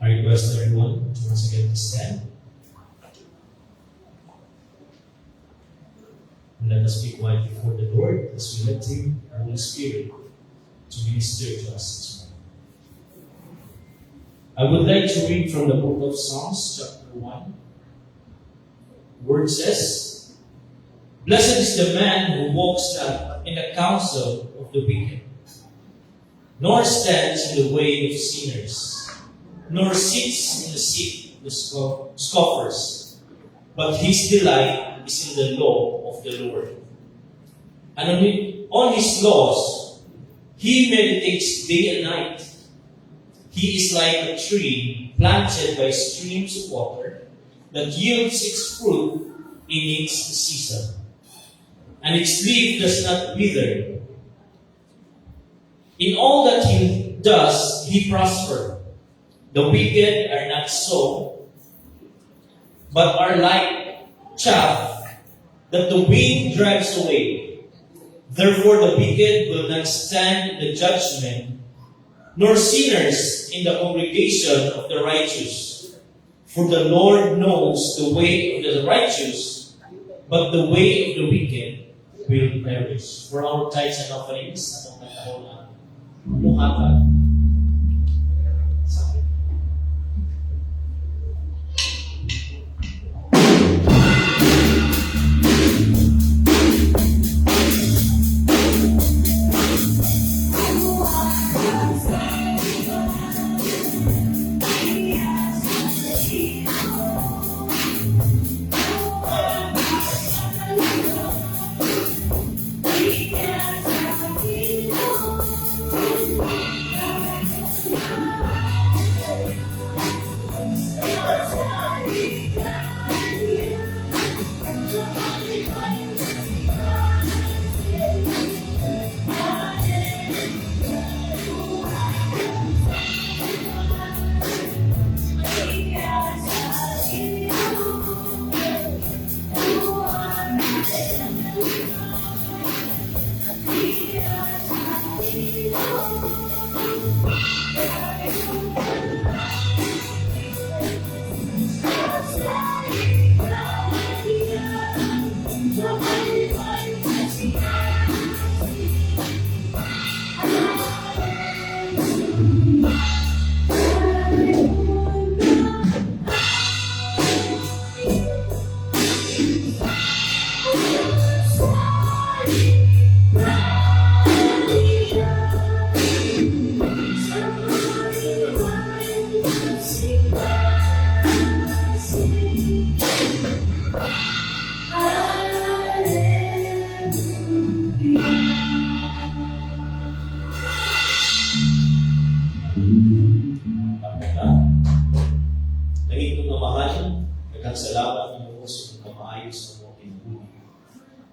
I request everyone to once again to stand. And let us be quiet before the Lord as we let Him, the Holy Spirit, to minister to us this morning. I would like to read from the book of Psalms, chapter 1. Word says, "Blessed is the man who walks not in the counsel of the wicked, nor stands in the way of sinners, nor sits in the seat of the scoffers, but his delight is in the law of the Lord. And on his laws he meditates day and night. He is like a tree planted by streams of water that yields its fruit in its season, and its leaf does not wither. In all that he does, he prospers. The wicked are not so, but are like chaff that the wind drives away. Therefore the wicked will not stand in the judgment, nor sinners in the congregation of the righteous. For the Lord knows the way of the righteous, but the way of the wicked will perish." For our tithes and offerings, atong nagkahon ang muhatag. Naging mamahalin, nagkasalamat ng Diyos sa pagkamaayos ng mga kinubuhi.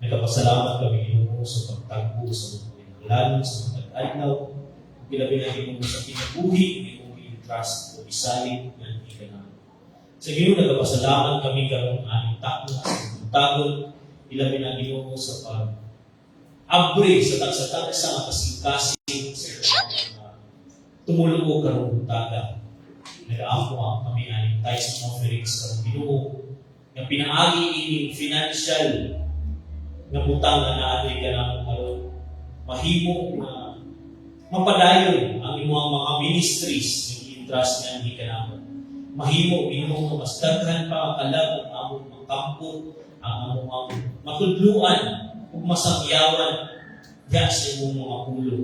Nagkapasalamat kami Ginoo sa pagtagpo sa mga pinaglalan, sa mga tag-adlaw, pinabinagin mo sa kinabuhi, Ginoo trust o isalig ng ikanaman. Sa Ginoo, nagkapasalamat kami karong aming takbo sa pagtagol, ilamin na Ginoo sa pag-abre sa tagsa-tagsa ang kasing-kasing sa mga tumulong ko karong taga. Nag-aampo ang kami ang tithes and offerings karong Ginoo nga pinaagi ining financial nga butang na naaday ka na karon mahimo na mapadayon ang imong mga ministries ng interest nga hindi ka naman. Mahimo Ginoo nga mas daghan pa ang kalab ang among mga kampo, ang among matudluan ug masangyawan diya sa imong mga pulo.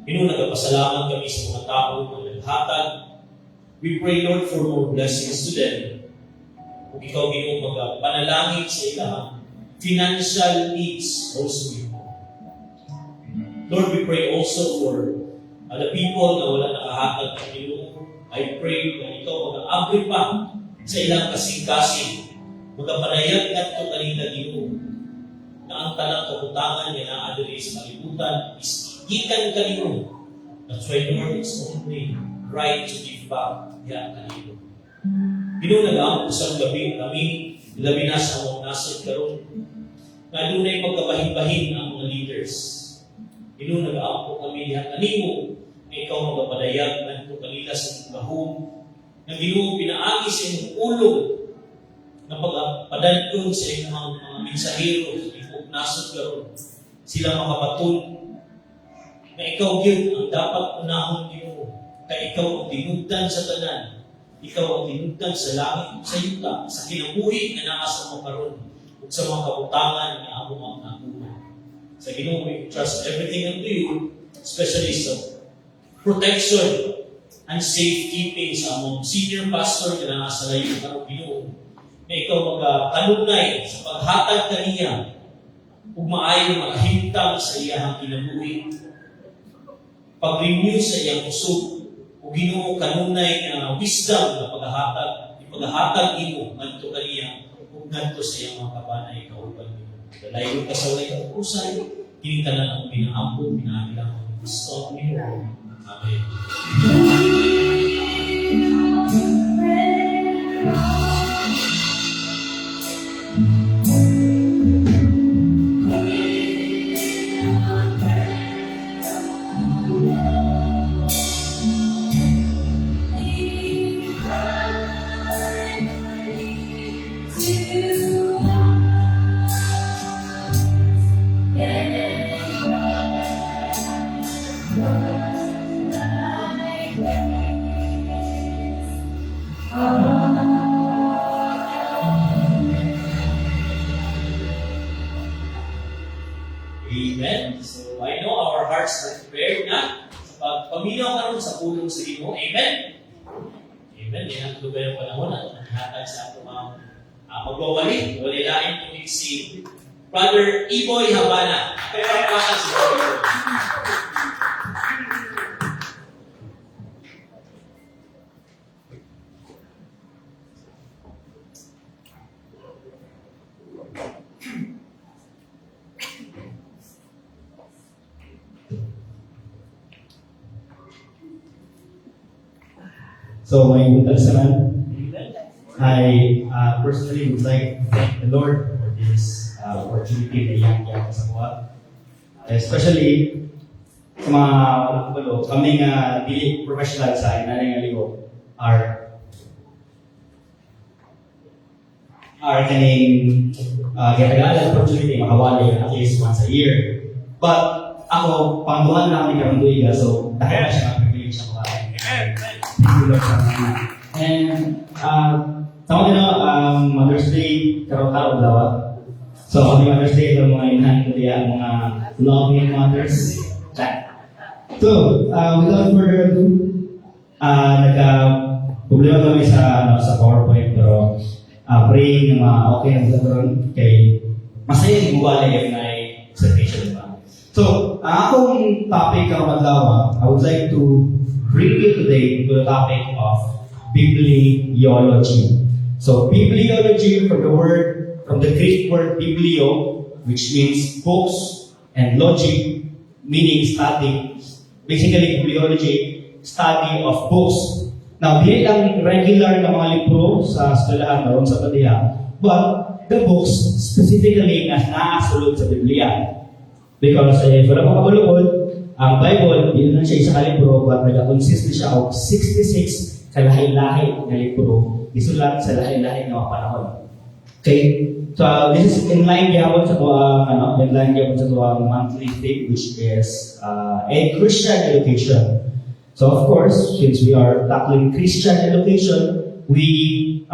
Ginoo, nagpasalamat kami sa mga tao nga naghatag. We pray, Lord, for more blessings to them. Kung ikaw, Ginoo, magpanalangin sa ilang financial needs also, Ginoo. Lord, we pray also for the people na wala nakahatag ng Ginoo. I pray na ikaw mag-aabri pa sa ilang kasing-kasing. Magpanayag at ito kanina, Ginoo, na ang talang kabutangan niya na adali sa kalibutan is ikan kanino. That's why, Lord, it's only right to give back yan kanino. Ginoo nag-aampo sa gabi kami, labi na sa mga nasod karon. Na dunay pagkabahin-bahin ang mga leaders. Ginoo nag-aampo kami diha kanimo na ikaw magapadayag ngadto kanila sa gahom. Na Ginoo pinaagi sa imong ulo na pagpadalyon sa imong mga mensahero sa imong nasod karon. Sila makapatul na ikaw gyud ang dapat unahon Ginoo. Kay ikaw ang tinugdan sa tanan. Ikaw ang tinugdan sa langit, sa yuta, sa kinabuhi na naa sa mga karon ug sa mga kabutangan nga amo ang nakuha. Sa Ginoo we trust everything unto you, especially sa protection and safekeeping sa among senior pastor na nasa layo karon Ginoo. Na ikaw magkanunay sa paghatag kaniya ug maayo makahimtang sa iyang kinabuhi. Pag-renew sa iyang usog ug Ginoo kanunay nga wisdom na paghahatag imo ngadto kaniya ug ngadto sa iyang mga kabanay kauban nimo. Dalayon ka sa walay kausay, kini tanan ang pinaampo, pinahilang ang gusto nimo. Amen. Amen. So I know our hearts are prepared na sa pagpaminaw karon sa pulong sa Ginoo. Amen. Amen. Yan ang lugar ng panahon at hatag sa ato mga magwawali. Walilain kundi si Brother Iboy Habana. Pero ang si Brother. So, may utagsanan. I personally would like to thank the Lord for this opportunity na iyang sa kuha. Especially sa mga kami nga dili professional sa inanay nga ligo are kaning gatagalan opportunity makawali at least once a year. But ako, pangduhan na kami karong tuiga, so dahil na siya ang privilege ako. And tama din Mother's Day karon-karon daw. So happy Mother's Day sa mga inahan ko diya, mga loving mothers. So without further ado, nagka-problema kami sa PowerPoint pero praying na okay na magkaroon kay masaya yung guwala yung presentation ba. So akong topic karon adlaw, I would like to bring you today to the topic of bibliology. So, bibliology from the Greek word biblio, which means books, and logic, meaning study. Basically, bibliology, study of books. Now, di lang regular na mga libro sa eskwelahan naroon sa Biblia, but the books specifically na naasulod sa Biblia. Because if wala makabalukod, ang Bible, hindi na siya isa kalibro, but nag-consist na siya of 66 kalahi-lahi na libro, isulat sa lahi-lahi na mga panahon. Okay? So, this is in line gihapon sa tuwang monthly theme, which is a Christian education. So, of course, since we are tackling Christian education, we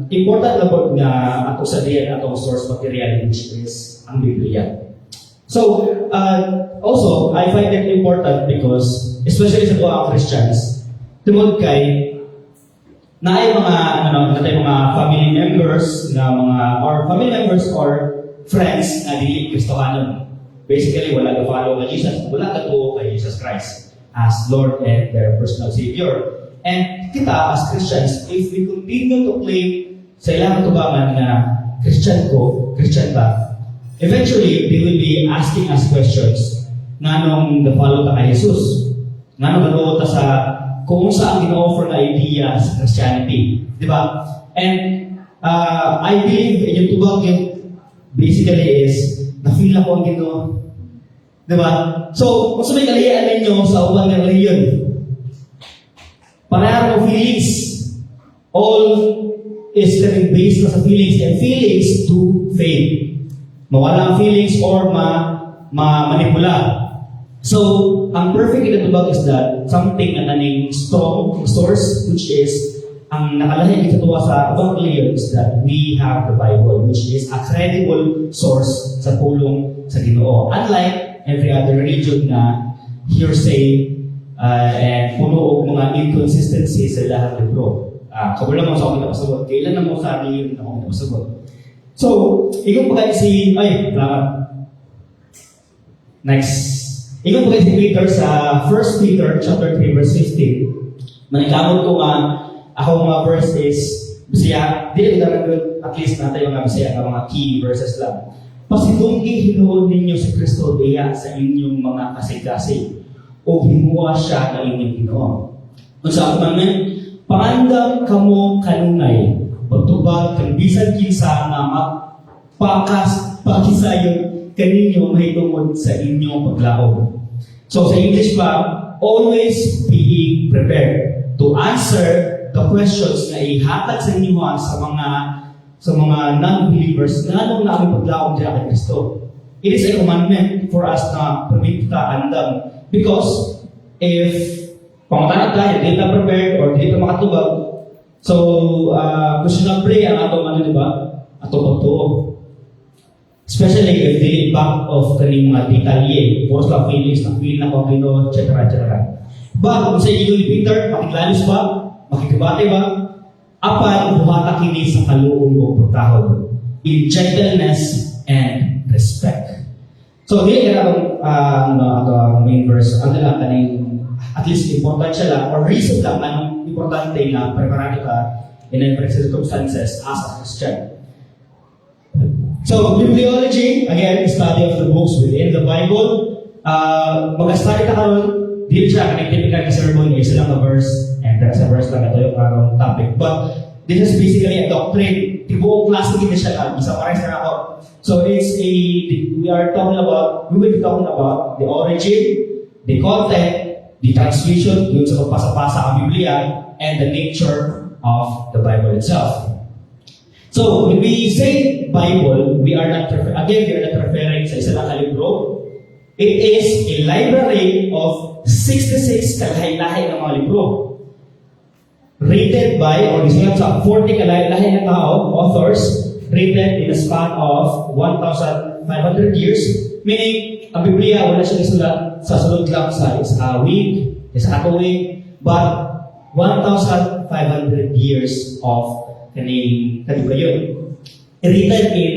important na po na ato sa diyan atong source material, which is ang Biblia. So, also, I find it important because, especially sa mga Christians, tungod kay naay mga family members or friends na dili Kristohanon. Basically, wala ka follow kay Jesus, wala ka tuo kay Jesus Christ as Lord and their personal Savior. And kita as Christians, if we continue to claim sa ilang tubangan na Christian ba, eventually, they will be asking us questions. Nganong na-follow ta kay Jesus? Nganong naroon ta sa kung saan gina-offer na idea sa Christianity? Di ba? And I believe yung tubag yung basically is na-feel ako ang Ginoo. Di ba? So, kung sa may kalihaan ninyo sa ubang ng reliyon, pareha ng feelings. All is coming based na sa feelings, and feelings do fade. Mawala ang feelings or manipula. So, ang perfect na tubag is that something na naning strong source, which is ang nakalahi sa tuwa sa ubang reliyon is that we have the Bible, which is a credible source sa pulong sa Ginoo. Unlike every other religion na hearsay and puno og mga inconsistencies sa lahat ng libro. Kabulang mo sa akong napasabot. Kailan na mo sa reliyon na akong napasabot. So, ikong pagkain si... Ay, salamat. Next. Ikong pagkain si Peter sa 1 Peter chapter 3 verse 15. Manikamot ko nga ako mga verse is Bisaya, di ko talaga at least natin yung mga Bisaya na mga key verses lang. Pasidunggi hinuon ninyo si Kristo diya sa inyong mga kasig-kasig o himuha siya na inyong Ginoo. Kung sa ako man, pangandam kamo kanunay, pagtubag kang bisan kinsa nga pakisayon kaninyo mahitungod sa inyong paglaom. So sa English pa, always being prepared to answer the questions na ihatag sa inyo sa mga non-believers na anong namin paglaom dyan kay Kristo. It is a commandment for us na pamilita andam. Because if pangatanag tayo, di na prepared or di na makatubag, so questionable ang atong di ba? Atong pagtuo. Especially if the back of kaning mga detalye, force lang feelings, na feel na kung Ginoo, etc. But kung sa inyo ni Peter, makiklalis ba? Makikibate ba? Apan buhata kini sa kaluong o pagtahod in gentleness and respect. So, hindi ang main verse, ang lang kaning at least important siya lang or reason lang anong importante na preparado ka in every circumstances as a Christian. So, bibliology, again, study of the books within the Bible. Mag-study ka karon, di siya kaning typical na sermon, isa lang na verse, and there's a verse lang ito yung topic. But this is basically a doctrine. Tibuong klase kita siya lang. Isa pares na ako. So we will be talking about the origin, the content, the translation, yung sa pagpasa-pasa ang Biblia, and the nature of the Bible itself. So when we say Bible, we are not referring sa isa lang na libro. It is a library of 66 kalahi-lahi ng mga libro. Rated by, or isulat sa 40 kalahi-lahi ng tao, authors, rated in a span of 1,500 years. Meaning, ang Biblia, wala siya isulat sa sunod lang sa isa week, isa katuwing, but 1,500 years of kadugayon. Written in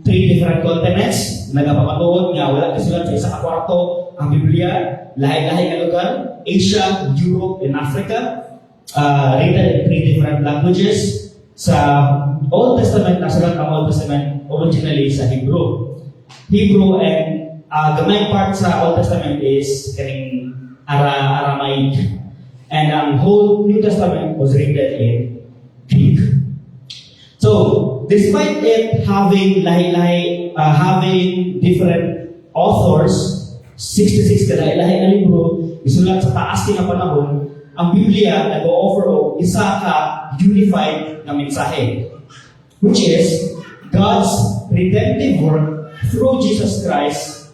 3 different continents, nagapapatuod nga wala isulat sa isa kakwarto ang Biblia, lahi-lahi nga lugar, Asia, Europe, and Africa. Written in 3 different languages. Sa Old Testament, nasulat ang Old Testament originally sa Hebrew. Hebrew and the main part sa Old Testament is kaning Aramaic. And ang whole New Testament was written in Greek. So, despite it having having different authors, 66 kalahi-lahi na libro, isulat sa taas na panahon, ang Biblia nag-o-offer o isa ka unified na mensahe, which is God's redemptive work through Jesus Christ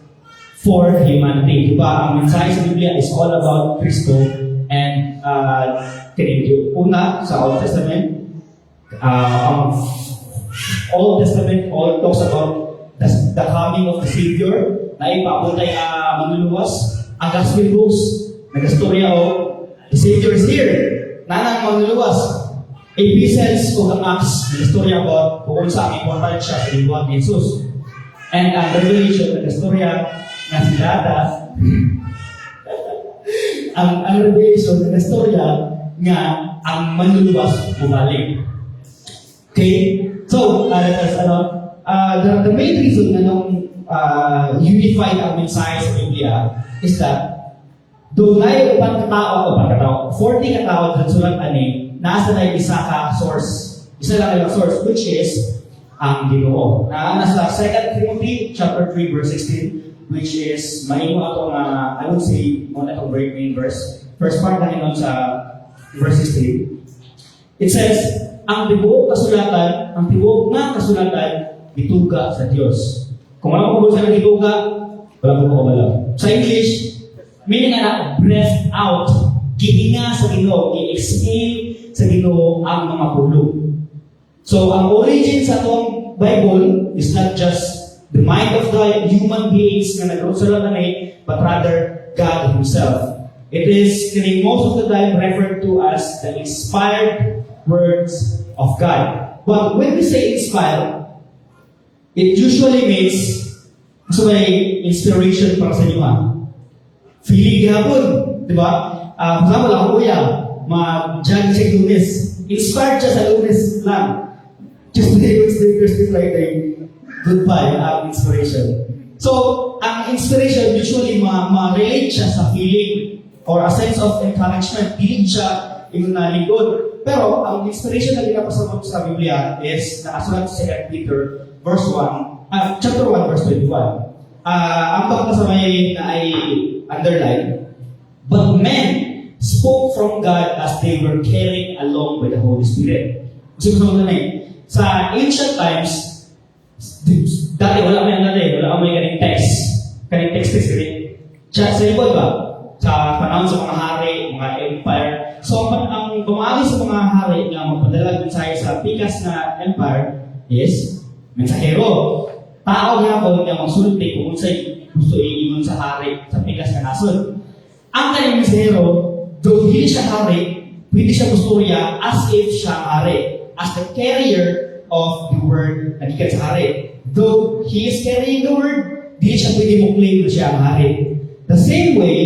for humanity. Diba? Ang mensahe sa Biblia is all about Kristo and una sa Old Testament, Old Testament all talks about the coming of the Savior na ipapuntay manluluwas. Ang Gospel books, nagastorya o the Savior is here. Nanang manluluwas. Epistles o ang Acts, nagastorya about kung sa ang important siya sa libuhat ni Jesus. And ang Revelation, nagastorya na si Dada, ang Revelation, nagastorya nga ang manluluwas bumalik. Okay? So, the main reason na nung unified ang mensahe sa Biblia is that doon tayo 40 katao sa sulat ani nasa na isa ka source. Isa lang yung source, which is ang Ginoo. Nasa 2 Timothy chapter 3 verse 16, which is maingo ato nga, I would say, muna itong very main verse. First part na yun sa verse 16. It says, ang tibuok nga kasulatan, bituga sa Diyos. Kung wala ko sa bituga, wala ko kabalo. Sa English, meaning na breath out, gihinga sa Ginoo, i-exhale sa Ginoo ang mga pulong. So, ang origin sa itong Bible is not just the mind of the human beings na nagkaroon but rather God Himself. It is most of the time referred to as the inspired words of God. But when we say inspired, it usually means so may inspiration para sa inyo ha. Feeling gihapon, di ba? Kasama lang ako kuya, mag-judge sa Lunes. Inspired siya sa Lunes lang. Just like a goodbye, inspiration. So, ang inspiration usually ma-relate siya sa feeling or a sense of encouragement. Feeling siya yung naligod. Pero, ang inspiration na pinapasabot sa Biblia is nakasulat sa 2 Peter verse 1, chapter 1 verse 21. Ang pagkasa may na ay underline, but men spoke from God as they were carried along by the Holy Spirit. Kasi gusto ko sa ancient times, dati wala may kaning text. Kaning text sa likod ba? Sa panahon sa mga hari, mga empire. So, ang bumagi sa mga hari na magpadala mensahe sa pikas na empire is mensahero. Tao nga po nga magsulti kung sa'y gusto iingon sa hari sa pikas na nasod. Ang kanyang mensahero, though hindi siya hari, pwede siya gustorya as if siya hari, as the carrier of the word na gikan sa hari. Though he is carrying the word, hindi siya pwede mo claim na siya ang hari. The same way,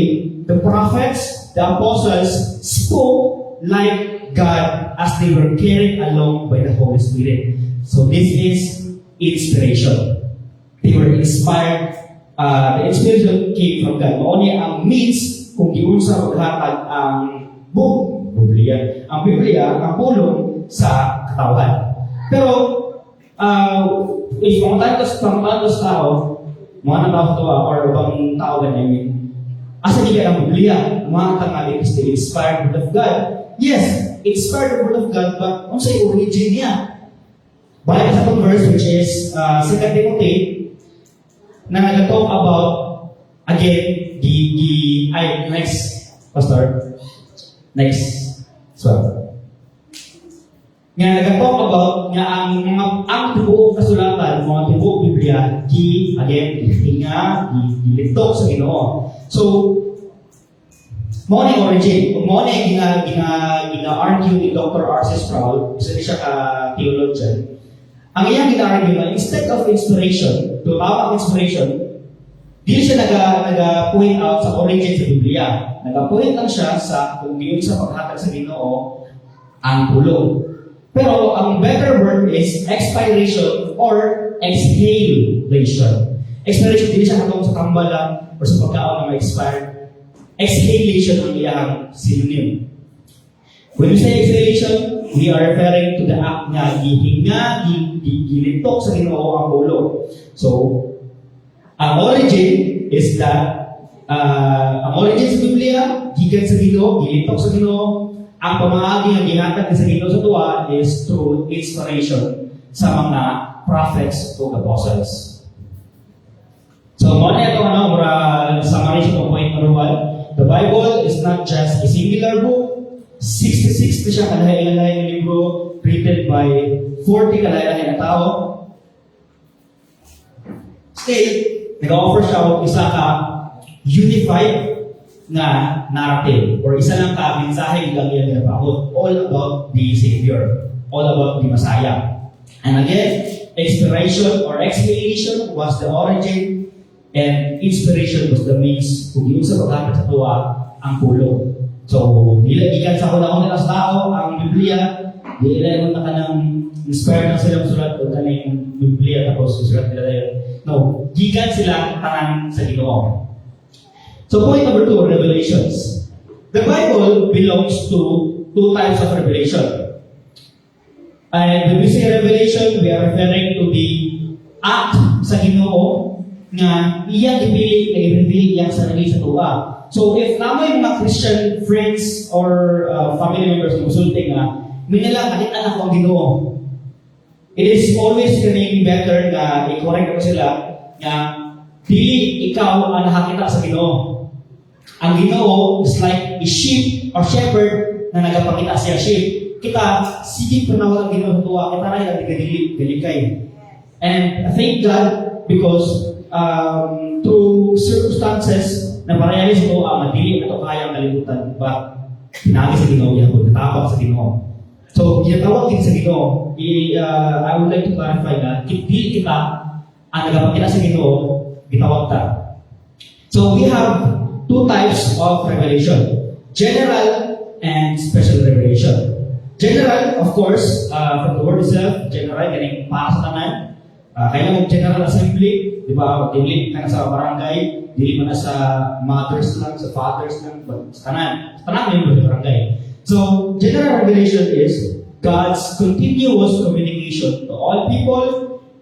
the prophets, the apostles spoke like God as they were carried along by the Holy Spirit. So this is inspiration. They were inspired. The inspiration came from God. Mauni ang means kung giunsa maghatag ang Biblia. Ang Biblia, ang pulong sa katawan. Pero, if mga tantos tao, mga nabawat or bang tao ganyan, asa di ka ang Biblia? Mga tangali is the inspired word of God. Yes, inspired word of God, but kung sa'yo origin niya. Balik sa itong verse, which is 2 Timothy, na nag-talk about, again, next, Pastor. Next. So, nga nag-talk about nga ang tibuok kasulatan, mga tibuok Biblia, gihinga, gilitok sa Ginoo. So, mo na yung origin. Mo na yung gina-argue ni Dr. R.C. Sproul, isa siya ka-theologian. Ang iyang gina-argue na instead of inspiration, tumawag inspiration, di siya nag-point out sa origin sa Biblia. Nag-point lang siya sa kung yun sa paghatag sa Ginoo ang pulong. Pero ang better word is expiration or exhalation. Expiration, hindi siya katong sa tambala or sa pagkaon na ma-expire. Exhalation ang iyang synonym. When we say exhalation, we are referring to the act na gihinga, gilitok sa Ginoo ang pulong. So, ang origin is that ang origin sa Biblia, gikan sa Ginoo, gilitok sa Ginoo. Ang pamahagi ng gihatag sa Ginoo sa tuwa is through inspiration sa mga prophets o apostles. So, muna ito summary sa point number 1. The Bible is not just a singular book. 66 na siya kalahay-lahay na libro written by 40 kalahay-lahay na tao. Still, nag-offer siya o isa ka unified na narrative or isa lang ka mensahe lang yan nabahot all about the Savior, all about the Messiah. And again, inspiration or explanation was the origin and inspiration was the means kung yung sa pagkakit sa tuwa ang pulong. So, ikan sa una-una sa tao, ang Biblia, ilan na ka ng inspired na silang sulat o kaning Biblia tapos sulat nila yun. No, gikan sila tangan sa Ginoo. So, point number 2, Revelations. The Bible belongs to two types of revelation. And when we say revelation, we are referring to the act sa Ginoo nga iyang ipili na i-reveal iyang sarili sa tuwa. So if namoy mga Christian friends or family members na musulti nga, minala nakita na ko ang Ginoo. It is always gonna better na i-correct ko sila nga dili ikaw ang nakakita sa Ginoo. Ang Ginoo is like a sheep or shepherd na nagapakita siya sheep. Kita, sige panawag ang Ginoo sa tuwa, kita na yung galikay. And thank God because through circumstances na parehas ito, madili na ito kayang kalimutan. But, pinagi sa Ginoo yan, natapag sa Ginoo. So, ginatawag din sa Ginoo. I would like to clarify na, hindi kita ang nagapakita sa Ginoo, gitawag ta. So, we have two types of revelation. General and special revelation. General, of course, from the word itself, general, galing para sa tanan. Kaya mag general assembly, di ba, dili ka na sa barangay, dili mo na sa mothers lang, sa fathers lang, but sa tanan. Sa tanan yung barangay. So, general revelation is God's continuous communication to all people,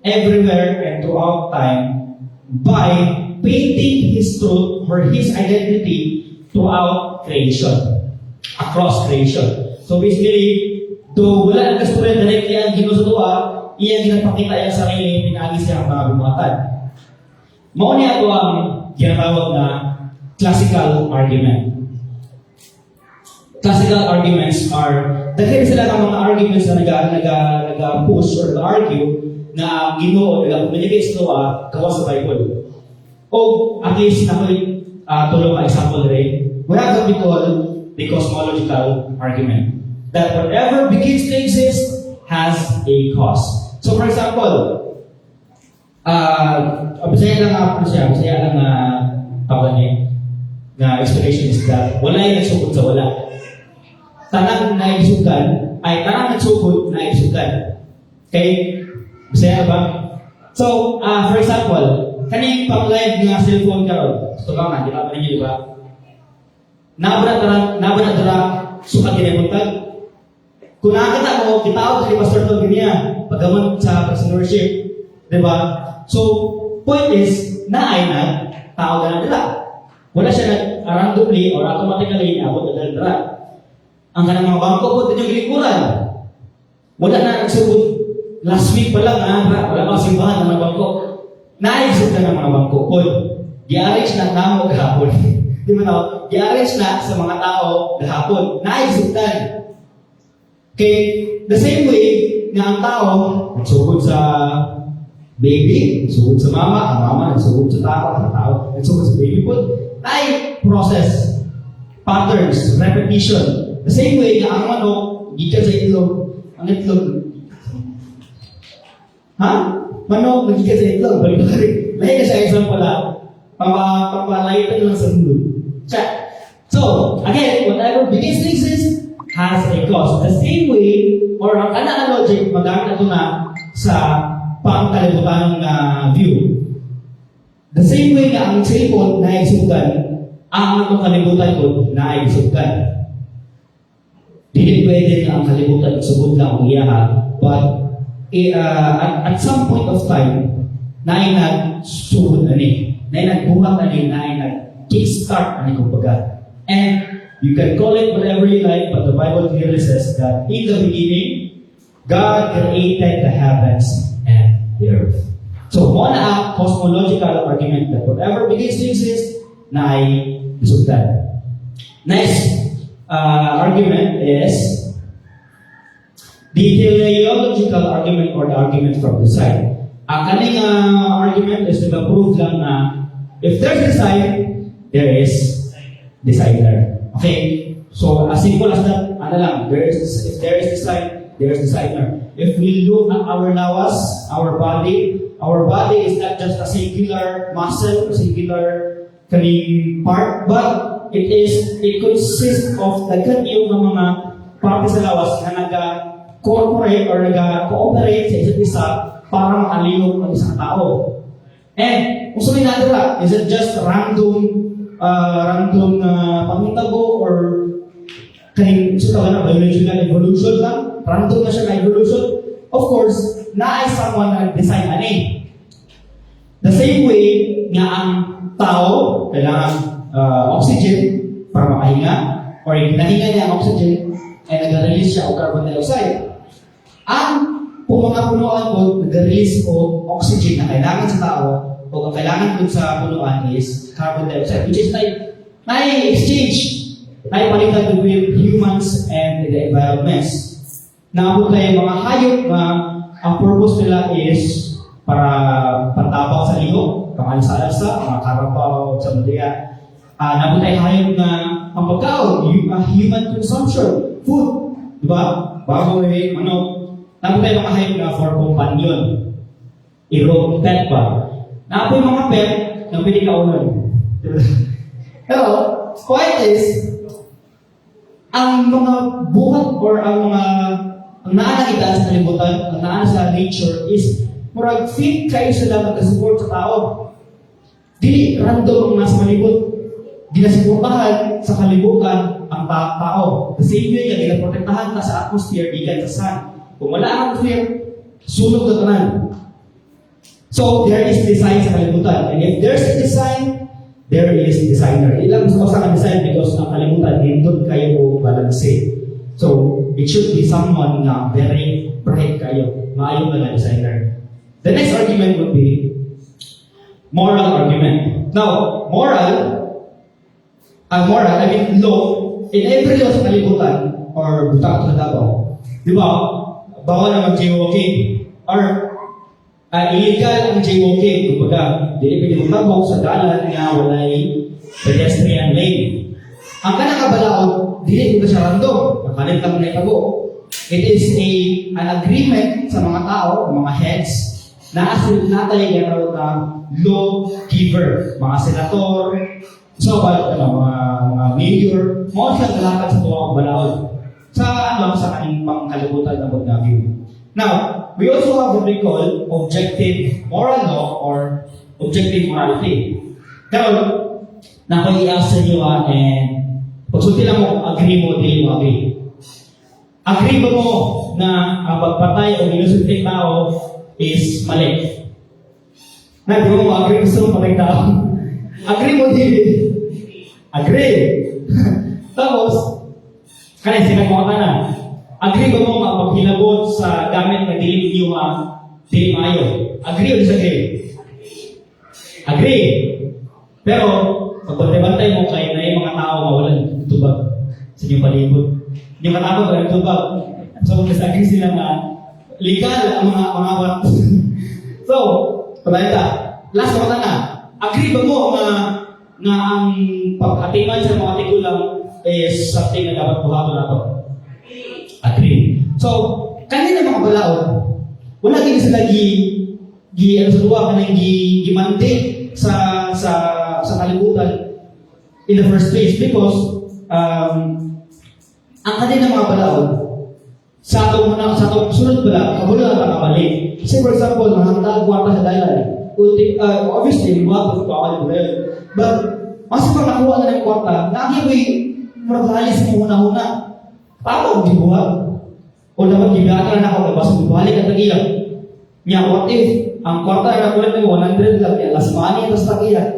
everywhere, and throughout time by painting His truth or His identity throughout creation, across creation. So basically, though wala ang kasturya directly ang Ginoo sa tuwa, iyang ginapakita ang sarili, pinagi siya ang mga bumatan. Mao niya ito ang ginatawag na classical argument. Classical arguments are, dahil sila ng mga arguments na nag-push or nag-argue na ang Ginoo, nag-communicate sa tuwa, gawa sa Bible. O at least na tulong ang example rin, we have what we call the cosmological argument. That whatever begins to exist has a cause. So for example, Bisaya lang tawag niya, na explanation is that wala yung nagsugod sa wala. Tanang naisugan ay tanang nagsugod na isugan. Okay? Bisaya ba? So, for example, kaning pang-live nga cellphone karon, tubangan, di ba ninyo, di ba? Nabra dara sukat ginebuntag. Kung nakakita mo, kitawag si Pastor Tom niya, paggamot sa worship, di ba? So, point is, naay na, tao na nila. Wala siya randomly or automatically abot na dala. Ang kanang mga bangko po, ito yung kilikuran. Wala na nagsugod. Last week pa lang, wala pang simbahan ng mga bangko. Naisip na ng mga bangko po. Gi-arrange na namo gahapon. Di mo na, gi-arrange na sa mga tao gahapon. Naisip na. Okay, the same way na ang tao nagsugod sa baby, nagsugod sa mama, ang mama nagsugod sa tao, ang tao nagsugod sa baby food. Ay, process, patterns, repetition. The same way na ang manok, gikan sa itlog, ang itlog. Manok, nagikan sa itlog. Lahi ka sa example pampalayitan lang sa mundo. Check. So, again, whatever begins to exist has a cause. The same way, or ang logic, magamit ito na sa pangkalibutan view. The same way na ang cellphone na isugan, ang itong kalibutan ko na isugan. Dili pwede na ang kalibutan sugod lang ang iyaha, but at some point of time, na nagsugod ani, na nagbuhat ani, na nag-kickstart ani kumbaga. And you can call it whatever you like, but the Bible clearly says that in the beginning, God created the heavens and the earth. So, one cosmological argument that whatever begins to exist, na ay resultan. Next argument is the teleological argument or the argument from design. Ang kaning argument is to prove lang na if there's design, there is designer. Okay? So, as simple as that, if there is design, there is designer. If we look at our lawas, our body is not just a singular muscle, a singular part, but it consists of yung mga parte sa lawas na nag-cooperate or nag-cooperate sa isa't isa para makalihok ng isang tao. And, kung sabihin natin is it just random pangitabo or kaning sa tawag na biological evolution lang, random na siya na evolution. Of course, na ay someone na nag-design ani. The same way nga ang tao kailangan oxygen para makahinga, or nahinga niya ang oxygen ay nag-release siya o carbon dioxide. Ang mga punuan po nag-release o oxygen na kailangan sa tao o ang kailangan dun sa punuan is carbon dioxide, which is na-exchange, na-palitan between humans and the environments. Naabot tayo mga hayop na ang purpose nila is para pantabang sa liho, pangalsa-alsa, mga karapaw sa mulia. Naabot tayo hayop na ang pagkaon, human consumption, food, di ba? Baboy, naabot tayo mga hayop na for companion. Pet pa. Naabot yung mga pet na pwede kaunan. Pero, point is, ang mga buhat or ang naanakita sa kalibutan, ang naan sa nature is murag fit kayo sila mag-support sa tao. Dili random ang nasa malibot. Ginasuportahan sa kalibutan ang tao. The same way nga ginaprotektahan ka sa atmosphere gikan sa sun. Kung wala ang atmosphere, sunog na tanan. So there is design sa kalibutan. And if there's a design, there is designer. Ilang gusto ko sa design because ang kalimutan, nindot kayo o balanse. So, it should be someone na very bright kayo. Maayong na designer. The next argument would be moral argument. Now, I mean law, in every law sa kalibutan, or butang sa Davao, di ba, bawal na mag-jaywalking. Or, illegal ang jaywalking. Kumbaga, hindi pwede magtabok sa dalan nga walay pedestrian lane. Ang kanang kabalaod, hindi ko siya random. Nakalit lang na itago. It is an agreement sa mga tao, mga heads, na natay na law-giver, mga senator, mga mayor, mga siya kalakad sa tuwang balaod. Sa kaning pangkalibutan na mag-view. Now, we also have what we call objective moral law or objective morality. Now, nakoy i-ask sa inyo and pagsulti lang mo, agree mo, di mo agree. Agree ba mo na ang pagpatay o ginusulting tao is mali? Na, di mo agree, gusto mo patay tao. Agree mo, di? Agree. Tapos, kanay sinakuha ka na. Agree ba mo magpaghinabot sa gamit na dili ninyo dili maayo? Agree o disagree? Agree. Pero, pagbantay-bantay mo kay na yung mga tao mawalan tubag sa inyong palibot. Hindi matakot ang tubag. So, disagree sila na legal ang mga wat. So, pabalita. Last one na. Agree ba mo na ang pag-atiman sa mga tigulang is something na dapat buhaton nato? Agree. So, kanina mga balaod, wala din sila gi-mandate sa kalibutan in the first place because ang kanina mga balaod sa atong sunod bala, kabulan ang kabalik. Say for example, mahantag kwarta sa dalan. Obviously, buhat ko ako ng but, mas pag nakuha na ng kwarta, nakiwi, marabalis mo una-una. Tama ang dibuhat. O dapat gigatan na ako, basta bubalik at tagilan. Nya, what if, ang kwarta na nakulit mo, 100 lang, last money, tapos tagilan.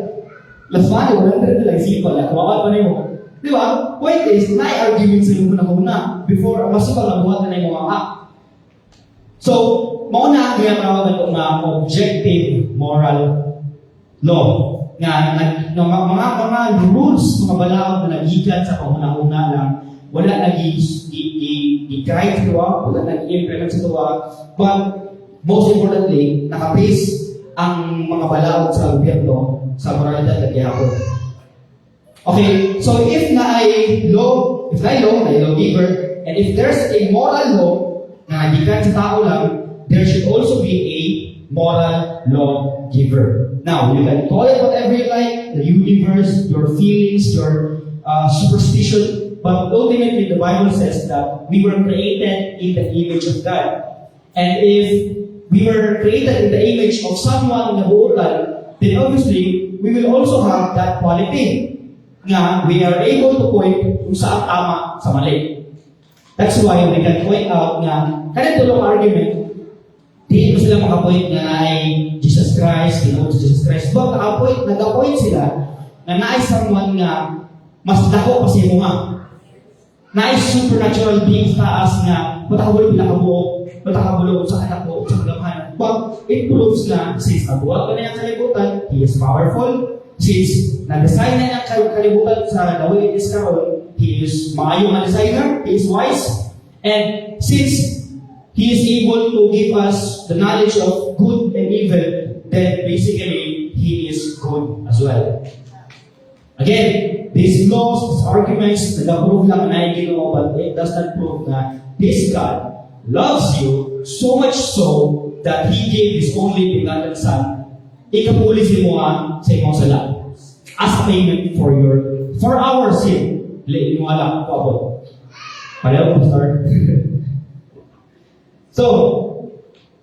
Last money, 100 lang, isipan lang, kawakan pa niyo. Di ba? Point is, na-argument sa iyo na before, mas pag nabuhat na yung mga So, mauna ang ginagawa ko na objective moral law. Mga rules, mga balaod na nagigan sa pamuna-una lang, wala nag-guide sa tuwa, wala nag-implement sa tuwa, but most importantly, nakabase ang mga balaod sa gobyerno sa moralidad at gihapon. Okay, so if na law, na lawgiver, and if there's a moral law na nagigan sa tao lang, there should also be a moral lawgiver. Now, you can call it whatever you like, the universe, your feelings, your superstition, but ultimately the Bible says that we were created in the image of God. And if we were created in the image of someone na buutan, then obviously, we will also have that quality. nga we are able to point kung saan tama sa mali. That's why we can point out nga kanang tulong argument di mo sila makapoint nga ay Jesus Christ, Ginoo Jesus Christ. But nag-point sila na naay someone nga mas dako pa siya mo nga. Naay supernatural beings taas nga matakabulo pinakabuo, matakabulo sa kanako, sa kalamhan. But it proves na since nabuhat ka na yung kalibutan, He is powerful. Since na-design na yung kalibutan sa the way it is karon, He is maayo nga designer, He is wise. And since He is able to give us the knowledge of good and evil, then basically, He is good as well. Again, these laws, these arguments, nag-approve lang na Ginoo, but it does not prove na this God loves you so much so that He gave His only begotten Son, ikapulis mo sa imong sala as a payment for our sin. Liin mo alam ko abot. Pareho po start. So,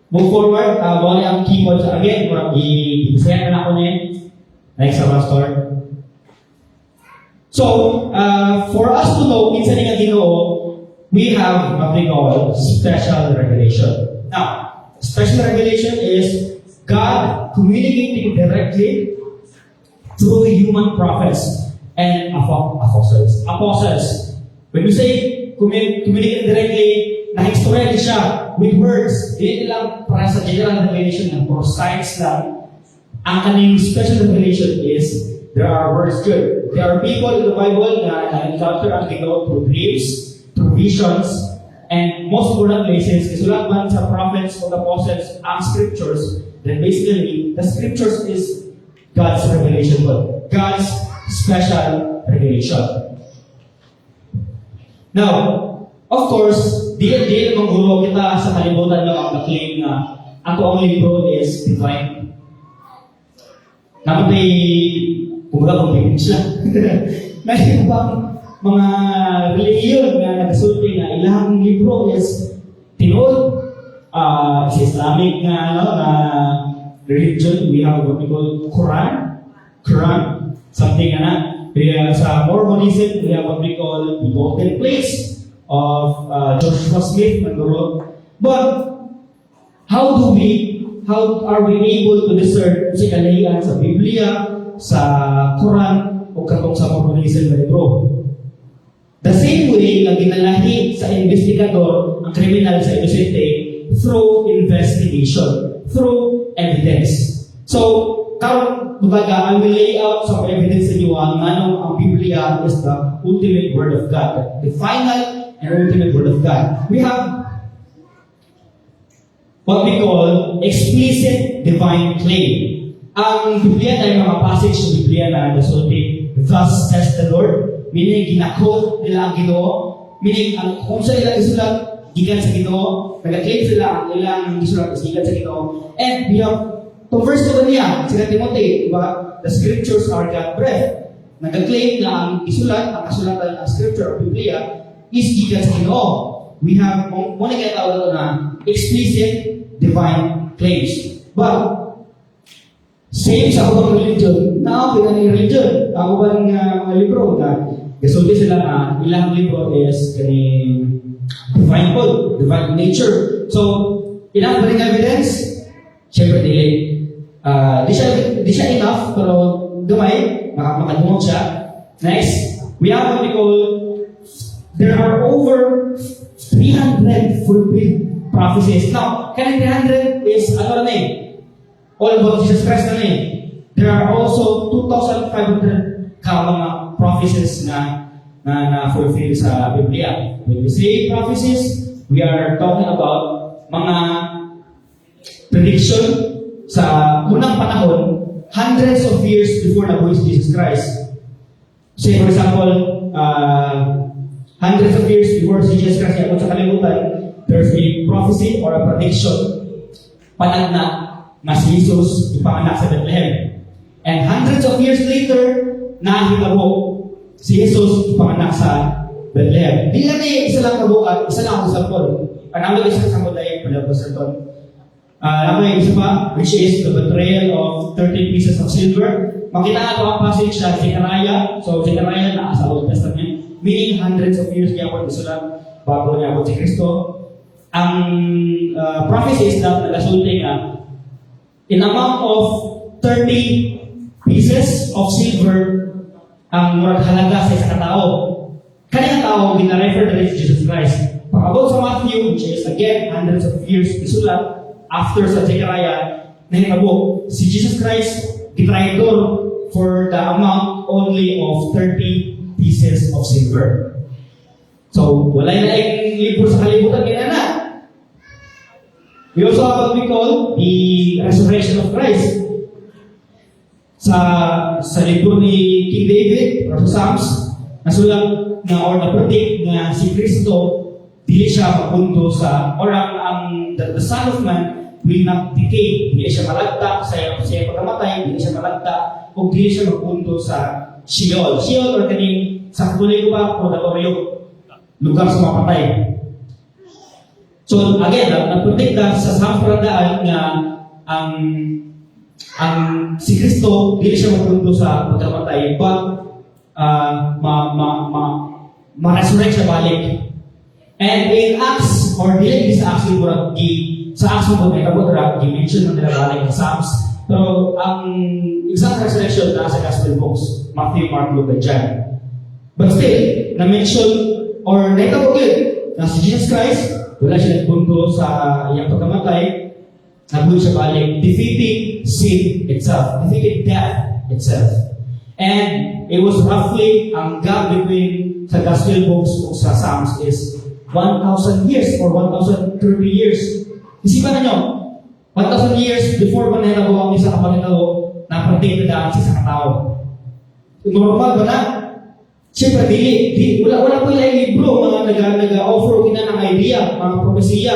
move forward. Wala ang keywords again. I-design na ako na yun. Next sa pastor. So, for us to know, minsan nga Ginoo, we have what we call special revelation. Now, special revelation is God communicating directly through human prophets and apostles. Apostles. When we say communicate directly, na-explain siya with words. Hindi lang para sa general revelation ng for signs lang. Ang kaning special revelation is there are words good. There are people in the Bible na encounter ang Ginoo through dreams, through visions, and most important places, isulat man sa prophets o the apostles ang scriptures. Then basically, the scriptures is God's revelation book. God's special revelation. Now, of course, di mangguro kita sa kalibutan ng ang claim na ang tuong libro is divine. Namatay, kumbaga pagpipin siya. Na ibang mga religion na nagsulti na ilang libro is tinuod. Sa Islamic na religion, we have what we call Quran, something na. Sa Mormonism, we have what we call the golden place of Joshua Smith, naguro. But how are we able to discern sa kalahian sa Biblia, sa Quran, o katong sa Mormonism na libro? The same way na ginalahi sa investigador ang kriminal sa inosente through investigation, through evidence. So, I will lay out some evidence sa inyo ang Biblia is the ultimate word of God, the final and ultimate word of God. We have what we call explicit divine claim. Ang Biblia ay mga passage sa Biblia na nasulti, thus says the Lord, meaning ginakot nila ang Ginoo, meaning kung sa ilang isulat, gikan sa Ginoo, nag-claim sila ang ilang isulat is gikan sa Ginoo. And we have itong verse ko niya, sila Timothy, diba? The scriptures are God-breathed. Nag-claim na ang isulat, ang kasulatan ng scripture o Biblia is gikan sa Ginoo. We have, muna kaya tawag ito na explicit divine claims. But, same sa akong religion, ako ba ng religion? Ako ba ng mga libro? Kasulti sila na ilang libro is kaning divine code, divine nature. So, ilang ba rin evidence? Siyempre, dili. Di siya enough, pero gamay, makadungog siya. Next, we have what we call, there are over 300 fulfilled prophecies. Now, kanang 300 is, ano na all about Jesus Christ na There are also 2,500 mga prophecies na fulfill sa Biblia. When we say prophecies, we are talking about mga prediction sa unang panahon, hundreds of years before nabuhay si Jesus Christ. Say for example, hundreds of years before si Jesus Christ yakot sa kalibutan, there's a prophecy or a prediction panagna na si Jesus ipanganak sa Bethlehem. And hundreds of years later, nahitabo si Jesus ipanganak sa Bethlehem. Di lang isa lang kabukat, isa lang ang example. Panamag isa sa example tayo, pala po Sir Ton. Isa pa, which is the betrayal of 13 pieces of silver. makita nga ito ang passage sa Zechariah. So, Zechariah na sa Old Testament, meaning hundreds of years niya po isulat bago niya po si Kristo. Ang prophecy is that nagasulti nga, in amount of 30 pieces of silver ang murag halaga sa isa katao. Kanina tao, gina-refer na rin si Jesus Christ. Pag-abot sa Matthew, which is again hundreds of years isulat, after sa Zechariah, nahitabo, si Jesus Christ gitraidor for the amount only of 30 pieces of silver. So, wala na yung libro sa kalibutan kaya na. We also have what we call the resurrection of Christ. Sa libro ni King David, or sa Psalms, nasulat na or na-predict na si Kristo dili siya mapunto sa, or the Son of Man will not decay. Dili siya malagta sa pagkamatay, dili siya malagta, o dili siya mapunto sa Sheol. Sheol or kaning sa kulay pa, purgatorio, lugar sa mga patay. So again, na-predict sa Psalms paradaan na ang si Kristo dili siya mapunto sa pagkamatay, but ma-resurrect siya balik. And in Acts, or dili sa Acts, sa Acts mo may kabot mention ng nila balik ng Psalms. Pero ang exact resurrection na sa Gospel books, Matthew, Mark, Luke, and John. But still, na-mention or naitawag yun na si Jesus Christ, wala siya nagpunto sa iyang pagkamatay, nagpunto siya balik, defeating sin itself, defeating death itself. And it was roughly, ang gap between sa Gospel books o sa Psalms is 1,000 years or 1,030 years. Isipan na nyo, 1,000 years before man nahitabo ang isa kapagitao na predict na daan sa isang katao. Normal ba na? Siyempre, wala po ilang libro, mga nag-offer kina ng idea, mga propesya,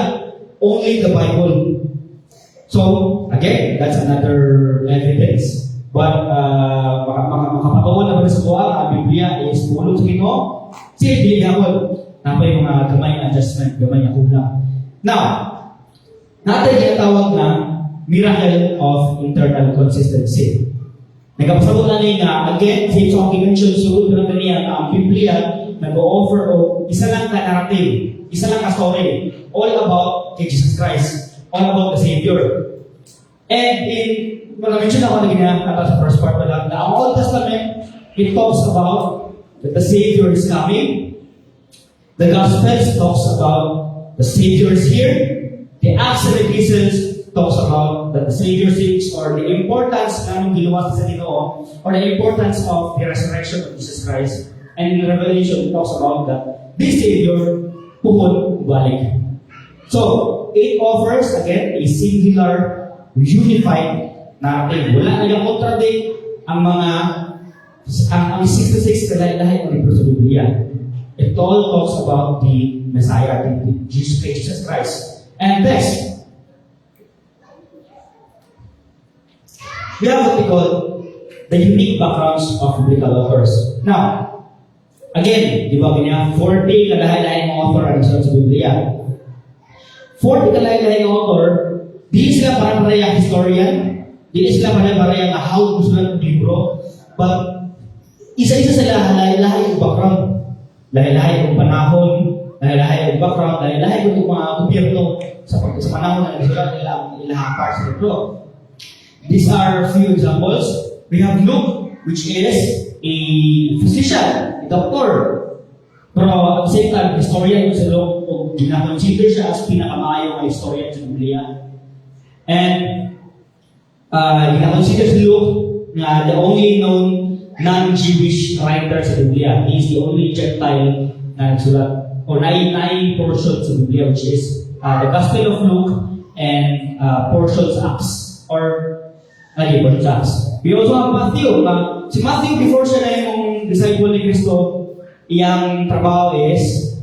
only the Bible. So, again, that's another evidence. But, makapatuwa na ba sa buwan, ang Biblia is pulong sa Ginoo, siya bilig hapon. Napay mga gamay na adjustment, gamay na kulang. Now, natin ginatawag na miracle of internal consistency. Nagkapasabot na niya na, again, since ang convention suod na niya na ang Biblia nag-o-offer o isa lang ka narrative, isa lang ka story, all about Jesus Christ, all about the Savior. And na-mention ako na ganyan sa first part na lang, na ang Old Testament, it talks about that the Savior is coming. The Gospels talks about the Savior is here. The Acts and Epistles talks about that the Savior sings, or the importance ng giluwas sa Ginoo, or the importance of the resurrection of Jesus Christ. And in Revelation, it talks about that this Savior puhon balik. So, it offers, again, a singular, unified narrative. Wala na yung contradict ang 66 kalahi-lahi ng libro sa Biblia. It all talks about the Messiah, Jesus Christ. And next, we have what we call the unique backgrounds of biblical authors. Now, again, di ba ganyan, 40 kalahi-lahi ng author ang sa Biblia. 40 kalahi-lahi ng author, di sila parang-parehang historian, di sila parang-parehang na how gusto ng libro, but isa-isa sila lahi-lahi ng background. Lahi-lahi ng panahon, lahi-lahi ng background, lahi-lahi ng mga gobyerno sa panahon na nagsulat nila ang ilahang parts of the book. These are a few examples. We have Luke, which is a physician, a doctor. Pero at the same time, historian sa Luke, o ginakonsider siya as pinakamayong na historian sa Biblia. And ginakonsider si Luke na the only known non-Jewish writer sa Biblia. He is the only Gentile na nagsulat, o nai portion sa Biblia, which is the Gospel of Luke and portions Acts, or portions Acts. We also have Matthew. Si Matthew, before siya na yung disciple ni Kristo, iyang trabaho is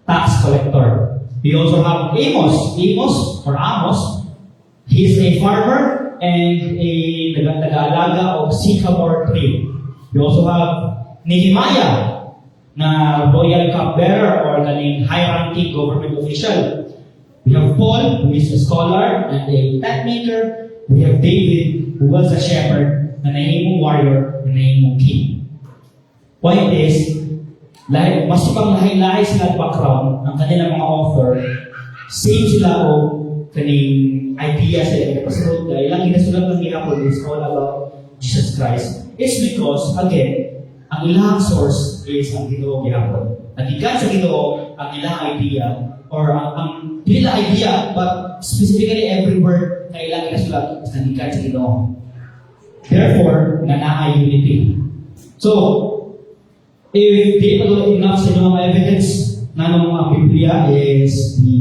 tax collector. We also have Amos, or Amos. He is a farmer and a nag-aalaga of sycamore tree. We also have Nehemiah, na royal cupbearer or kaning high-ranking government official. We have Paul, who is a scholar and a tent maker. We have David, who was a shepherd na nahihimong warrior, na nahihimong king. Point is, mas pang lahi-lahi sila background ng kanilang mga author, same sila o kaning idea sa ilang episode na ilang ginasulat ng Miracle is all about Jesus Christ. It's because, again, ang ilang source is ang Ginoo gihapon. Natigan sa Ginoo ang ilang idea or ang pila idea, but specifically every word na ilang ginasulat is natigan sa Ginoo. Therefore, nanaa unity. So, if di pa enough sa mga evidence na ng mga Biblia is the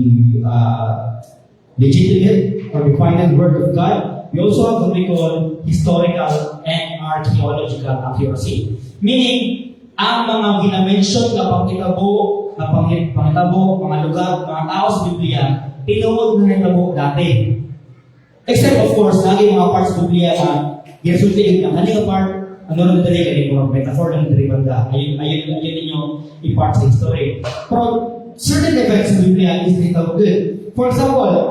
legitimate or defined word of God, we also have what we call historical and archaeological accuracy. Meaning, ang mga ginamention na pangitabo, mga lugar, mga tao sa Biblia, tinuod na nitabo dati. Except of course, lagi mga parts sa Biblia na ginsultiin ng kanina part, ano na dali kanin mga metaphor ng dali banda. Ayun ninyo i-part sa history. Pero certain events sa Biblia is nitabo good. For example,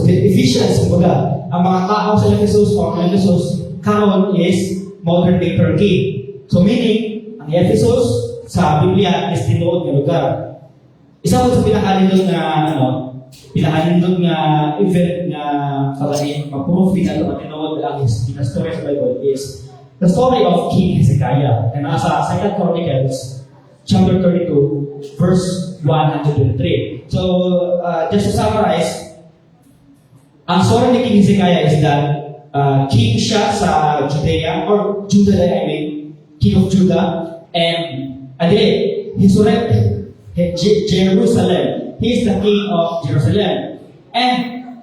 Ephesians, kumbaga, ang mga tao sa Ephesus o ang Ephesus, karon is modern day Turkey. So meaning, ang Ephesus sa Biblia is tinuod na lugar. Isa po sa pinakanindot nga event na mag-proof din nato ang tinuod ang story sa Bible is the story of King Hezekiah. And nasa 2 Chronicles chapter 32, verse 1 and 23. So, just to summarize, ang story ni King Hezekiah is that king siya sa Judea, or Judah, I mean, king of Judah, and Jerusalem. He is the king of Jerusalem. And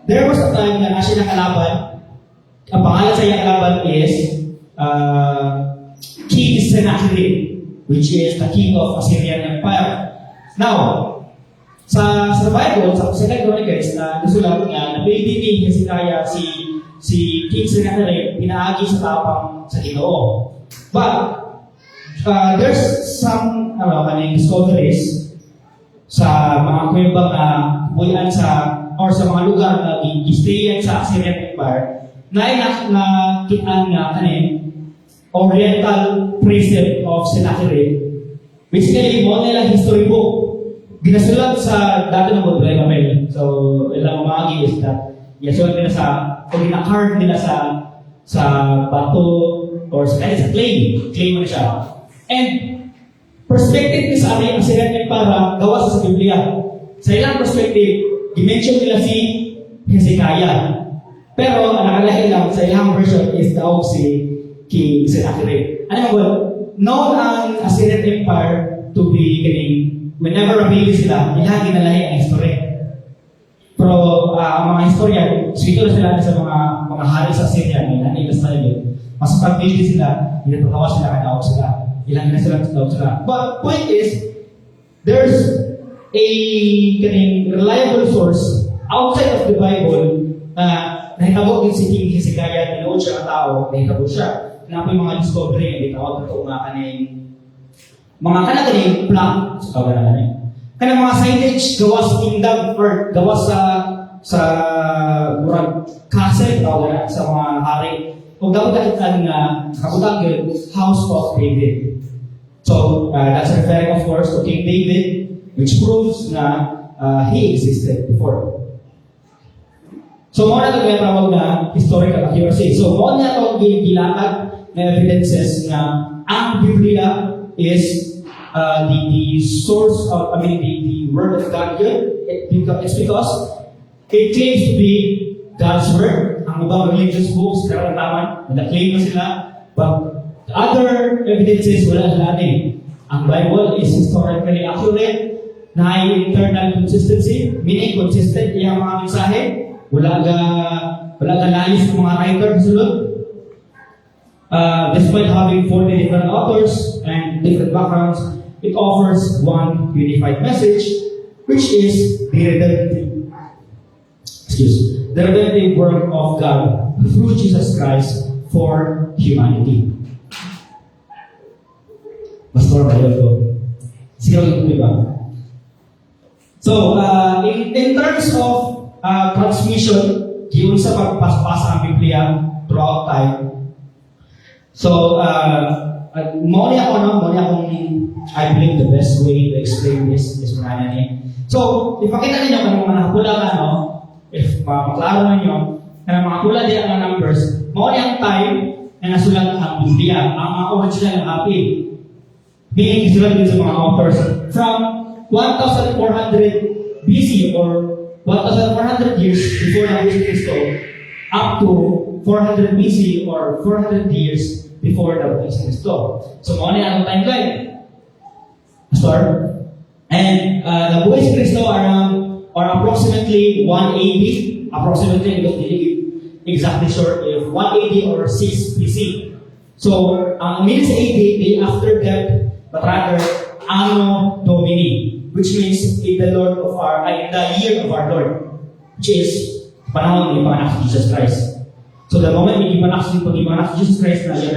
there was a time na siya nakalaban, ang pangalan sa iyang kalaban is King Sennacherib, which is the king of Assyrian Empire. Now, sa Bible, sa 2 Chronicles, na nasulat nga, napili ni Hezekiah si King Sennacherib, pinaagi sa tapang sa Ginoo. But, there's some discoveries sa mga kuweba na buyan sa, or sa mga lugar na gistayan sa Assyrian Empire, na kitaan nga Oriental precept of Sennacherib. Basically, mo nila history book. Ginasulat sa dati ng Bodre Mamel. So, ilang umagi is that ginasulat nila o ginakarve nila sa bato or sa clay. Clay mo na siya. And perspective ni sa Assyrian Empire gawa sa Biblia. Sa ilang perspective, dimension nila si Hezekiah. Pero, ang nakalahin lang sa ilang version is daw si King Sennacherib. Ano mo, known ang Assyrian Empire to be whenever mabili sila, ilagi na lahi ang history. Pero ang mga historian, sito na sila sa mga hari sa Assyria, ilan sa Bible. Mas pag-bili sila, pinatawa sila, kanaog sila. Ilang na sila, kanaog sila. But point is, there's a reliable source outside of the Bible na nahitabo din si King Hezekiah, tinood siya ang tao, nahitabo siya. Na po yung mga discovery nga ditawag ito mga kanang plot sa kanang mga signage gawa sa kingdom or gawa sa murag castle tawag sa mga hari o daw dakitan nga kabutang yun House of David. So that's referring of course to King David, which proves na he existed before. So mo na tawag na historical accuracy. So mo na tawag gilatag na evidences na ang Biblia is the source of, the word of God here. It's because it claims to be God's word. Ang ibang religious books, karanaman, na-claim na sila. But other evidences, wala sila Ang Bible is historically accurate, na may internal consistency, meaning consistent yung mga mensahe. Wala ka layos ng mga writer sa sulod. Despite having 40 different authors and different backgrounds, it offers one unified message, which is the redemptive work of God through Jesus Christ for humanity. Pastor, ayaw ko. Siya yung diba? So, in terms of transmission giun sa pagpaspas ang Biblia throughout time. So, mo ni akong I believe the best way to explain this is mga ni. So, ipakita ninyo kung mga nakapula ka, no? If maklaro ninyo, na makapula din ang numbers, mo ni ang time na nasulat ang Biblia, ang mga original na copy. Meaning, isulat din sa mga authors from 1,400 BC or 1,400 years before the Jewish Christo up to 400 BC or 400 years before the Jewish Christo. So, mo ni ang timeline. Pastor? And the Jewish Christo around or approximately 180, approximately because they exactly sure if 180 or 6 BC. So, ang means 80, day after death, but rather Anno Domini, which means in the Lord of our, in the year of our Lord, which is panahon ni panganak si Jesus Christ. So the moment ni panganak si Jesus Christ na siya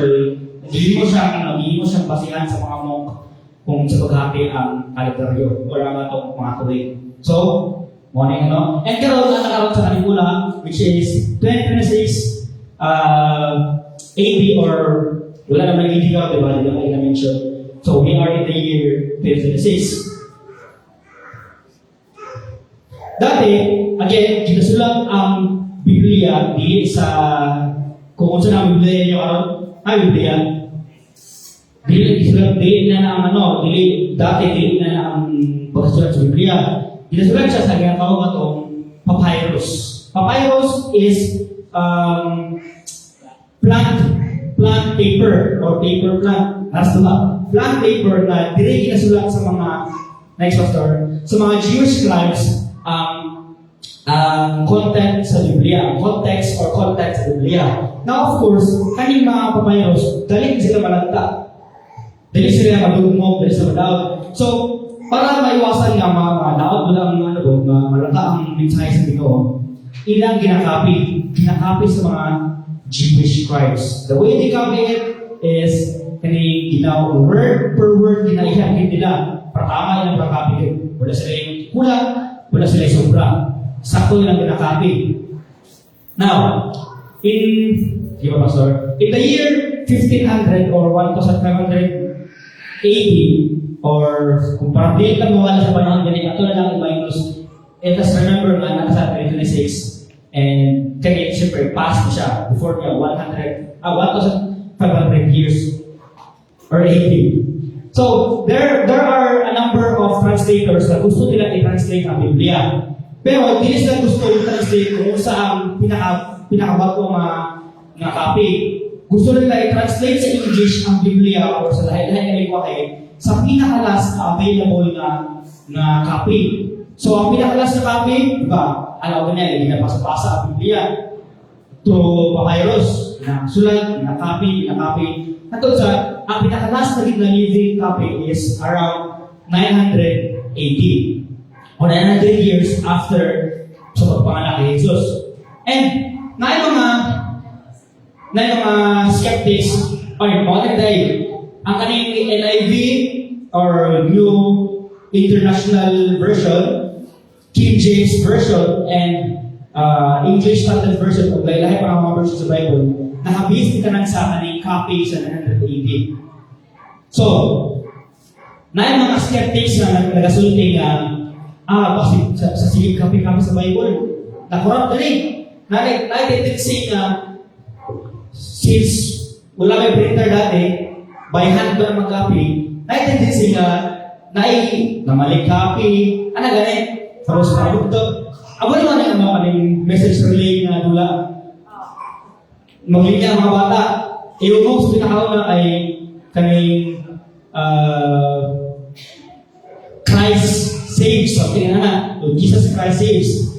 hindi mo siyang basihan sa mga monk kung sa paghati ang kalendaryo or ang atong mga tuwing. So, morning, no? And karon ang nakaroon sa kanila, which is 2026 AD or wala naman AD ka, diba? Hindi ka na-mention. So, we are in the year 2026. Dati, again, ginasulat ang Biblia di sa kung saan ang Biblia niyo karon, ay Biblia. Dili na ang dati na ang pagsulat sa Biblia. Ginasulat siya sa ginatawag atong papyrus. Papyrus is plant paper or paper plant. Plant paper na dili ginasulat sa mga next pastor, sa mga Jewish scribes content sa Biblia, context or context sa Biblia. Now, of course, kaning mga papyrus, dali sila malagta. Dali sila madugmog, dali sila madaot. So, para maiwasan nga mga daot mo lang malagta ang mensahe sa Ginoo, ilang ginakapi sa mga Jewish scribes. The way they copy it is kani ginaw word per word ginaihan nila. Patama ilang pagkapi. Wala sila yung kulang, wala sila yung sobra. Sakto nilang ginakapi. Now, in the year 1500 or 1500 AD, or kung parang di lang mawala sa panahon ganito, ato na lang i-minus. And just remember nga, nasa 2026, and kaya siyempre, past na siya before niya 1,500 years or 80. So, there are a number of translators na gusto nila i-translate ang Biblia. Pero, hindi sila gusto i-translate kung saan pinakabago nga copy. Gusto nila i-translate sa English ang Biblia or sa lahat-lahat na lingwahe sa pinakalas na available na copy. So, ang pinakalas na copy, diba, alam ko niya, hindi na pasapasa ang Biblia through papyrus, sulat, copy. Natod sa, ang pinakalas na living copy is around 900 AD or 900 years after sa pagpanganak ni Jesus. And na yung mga skeptics or modern day, ang kaning NIV or New International Version, King James Version, and English Standard Version of lahat pa mga versions sa Bible, nakabase ka sa kaning copy sa 900 AD. So, na yung mga skeptics na nagasulti nga, sa sige copy sa Bible, nakurap na rin. Na-tendency na since wala may printer dati, by hand ba na mag-copy, na-tendency na mali copy, ganit. Pero sa Bible ito, abo naman yung kaning message relay na dula. Maglinya ang mga bata, iumong sa pinakaw na ay kaning Christ saves, something na Jesus Christ saves.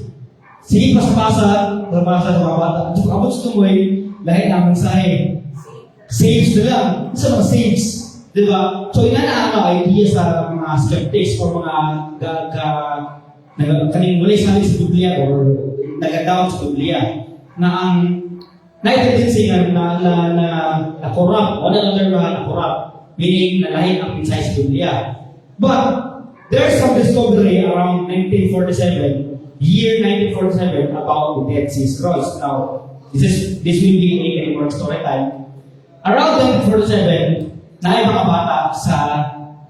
Sige pasapasa sa mga bata. At kung abot sa tumoy, lahat ng mensahe. Saves na lang. Isa mga saves. Diba? So, ina na idea sa mga skeptics or mga kaning muli sa Biblia or nagadaw sa Biblia na ang na-tendency na corrupt, one another na corrupt, meaning na lahat ang mensahe sa Biblia. But, there's some discovery around 1947 year 1947 about the Dead Sea Scrolls. Now, this will be a more story time. Around 1947, na mga bata sa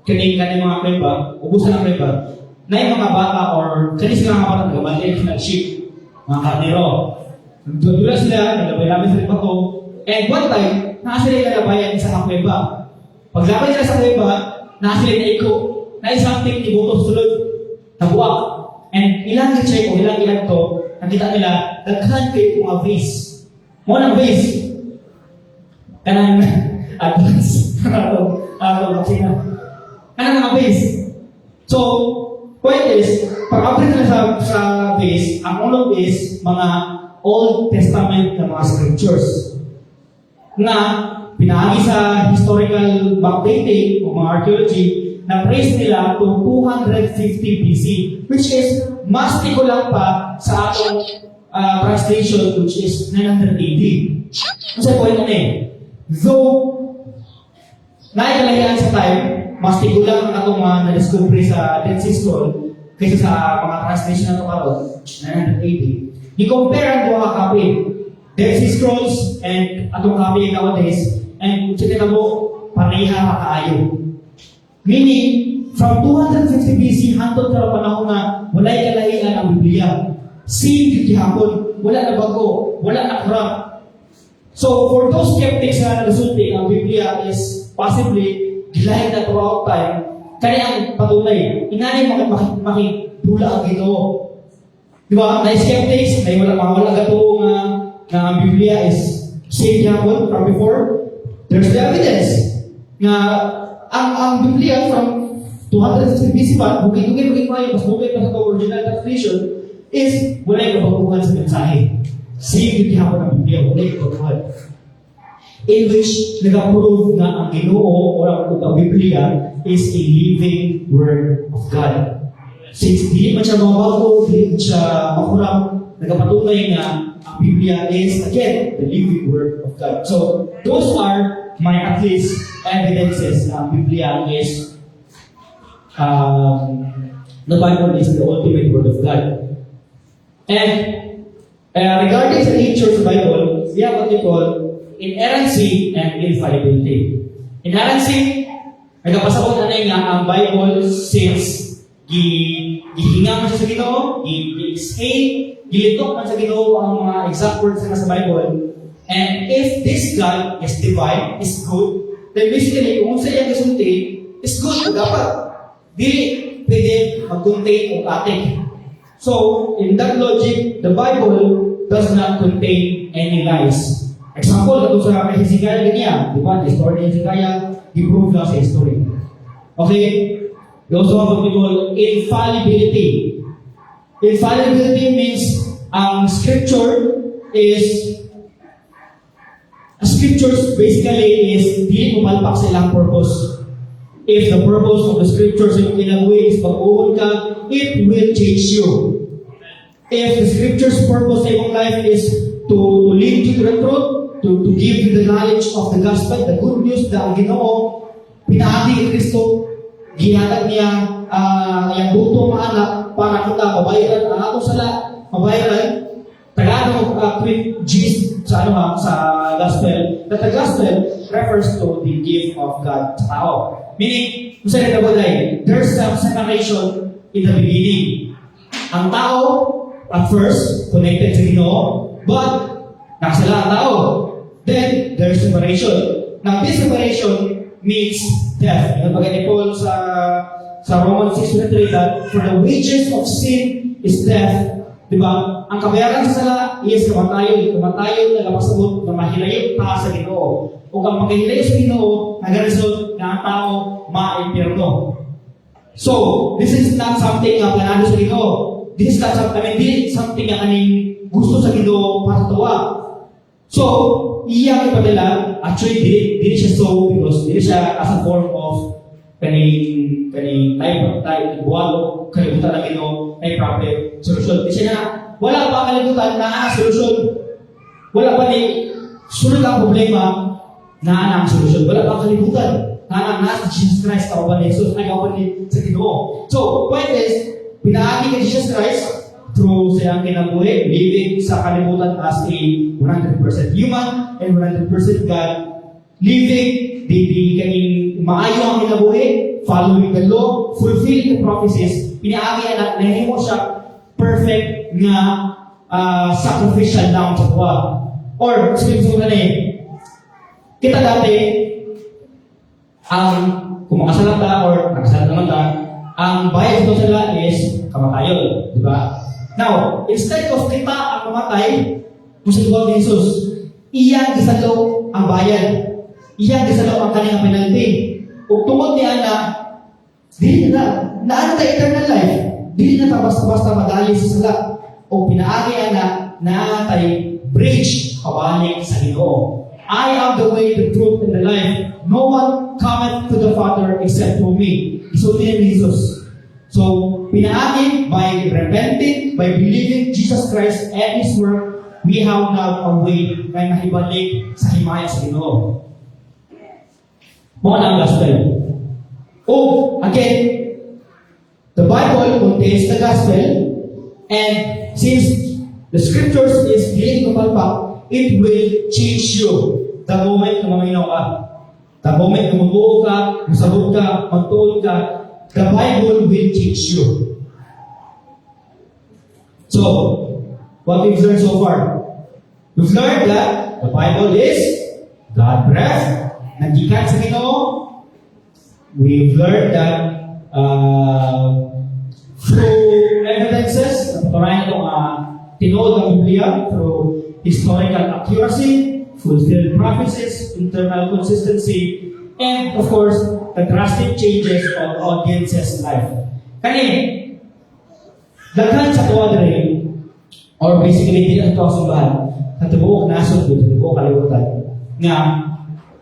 kaning mga kuweba, ubusan ng kuweba, na mga bata or kanis mga bata nagabalik ng ship, mga karnero. Nagdudula sila, naglabay-labay sila bato, and one time, nakasila yung nalabayan sa kuweba. Paglabay sila sa kuweba, nakasila na iko, na something ibuto sulod, nabuak. And ilang i-check o ilang to, nakita nila, daghan kayo mga vase. Mga vase. Kanang advance. Kanang mga vase. So, point is, pag-upgrade nila sa vase, ang unang vase, mga Old Testament na mga scriptures na pinahagi sa historical backdating o mga archaeology na trace nila to 250 BC, which is mas tikulang pa sa atong translation, which is 900 AD. Kasi point na though naikalahian sa time, mas tikulang ang atong na-discovery sa Dead Sea Scroll kaysa sa mga translation na ito karon, 900 AD. I-compare ang mga copy, Dead Sea Scrolls and atong copy nowadays, and kita mo, pareha makaayo. Meaning, from 250 BC hangtod sa panahon na walay kalahian ang Biblia. Same yung gihapon, wala na bago, wala na corrupt. So, for those skeptics na nagasulti, ang Biblia is possibly gilahin na throughout time, kaya ang patunay, inanay makidula ang Ginoo. Diba? Na skeptics, na wala gato na ang Biblia is same gihapon from before. There's the evidence na ang Biblia from 250 BC pa, bukid-bukid mayo, mas bukid pa sa original translation, is wala yung kabaguhan sa mensahe. Same yung gihapon ng Biblia, wala yung kabaguhan. In which, nag-approve na ang Ginoo o ang Biblia is a living Word of God. Since hindi man siya mabago, hindi siya makurang, nagpatunay na ang Biblia is, again, the living Word of God. So, those are my at least evidences na ang Biblia is the Bible is the ultimate Word of God. And regarding the nature of the Bible, we have what we call inerrancy and infallibility. Inerrancy, nagpasakot na nga ang Bible since gihinga man siya sa Ginoo, gi-escape, gilitok man sa Ginoo ang mga exact words na sa Bible. And if this God is divine, is good, then basically, kung sa iyang kasunti, is good, dapat. Dili pwede mag-contain o atik. So, in that logic, the Bible does not contain any lies. Example, ito sa Hezekiah ganyan, di ba? The story ni Hezekiah, i-prove lang sa history. Okay? We also have what we call infallibility. Infallibility means scriptures basically is di pumalpak sa ilang purpose. If the purpose of the scriptures in a way is pag-uwan ka, it will change you. If the scripture's purpose sa iyong life is to lead you to the truth, to give you the knowledge of the gospel, the good news na ang Ginoo, pinahagi ni Kristo, ginatag niya yung buto mga anak para kita mabayaran ang atong sala, mabayaran Tagalog quick gist sa gospel. That the gospel refers to the gift of God sa tao. Meaning, kung saan nagkabalay, there's some separation in the beginning. Ang tao, at first, connected sa Ginoo, but nakasala ang tao. Then, there's separation. Now, this separation means death. Yung pagkani Paul sa Romans 6:23 that for the wages of sin is death. Diba? Ang kabayaran sa sala is kamatayon. Kamatayon na napasabot na mahilayo ta sa Ginoo. O kung maghilayo sa Ginoo, nag-result na ang tao ma-impierno. So, this is not something na planado sa Ginoo. This is not something na kaning gusto sa Ginoo para tuwa. So, iyak ipadala, actually, dili siya so because dili siya as a form of kaning type buwalo, kalibutan na Ginoo, ay problem, solusyon. Di siya na, wala pa kalibutan na solusyon. Wala pa ni sunod ang problema na ang solusyon. Wala pa kalibutan na si Jesus Christ, kawapan ni Jesus, ay kawapan ni sa Ginoo. So, point is, pinahagi ni Jesus Christ through sa iyang kinabuhi, living sa kalibutan as a 100% human and 100% God, living di kaning maayo ang kinabuhi, following the law, fulfilling the prophecies, pinaagi na nahimo siya perfect nga sacrificial lamb sa tuwa. Or, sabihin na kita dati, kung makasalat ka or nakasalat naman ka, ang bayad ito sila is kamatayon. Di ba? Now, instead of kita ang mamatay, kung sa tuwa ni Jesus, iyang gisalo ang bayad. Iyang gisalo ang kanyang penalty. Kung tungkol niya na, dili na tayo eternal life. Dili na tayo basta-basta madali sa sala. O pinaagi na tayo bridge pabalik sa Ginoo. I am the way, the truth, and the life. No one cometh to the Father except through me. Isulti ni Jesus. So, pinaagi by repenting, by believing Jesus Christ and His work, we have now a way na mahibalik sa himaya sa Ginoo. Mga ang gospel. Oh, again, the Bible contains the gospel, and since the scriptures is dealing kapalpak, it will change you the moment na maminaw ka. The moment na mag-uo ka, masabot ka, magtuon ka, the Bible will teach you. So, what we've learned so far? We've learned that the Bible is God breath, naggikan sa Ginoo. We've learned that through evidences, napatunayan itong tinood ng Biblia through historical accuracy, fulfilled prophecies, internal consistency, and of course, the drastic changes of audience's life. Kani, daghan sa tuwa diri, or basically, hindi ang tuwa sumbahan, sa tubuok nasod ko, sa tubuok kalimutan, nga,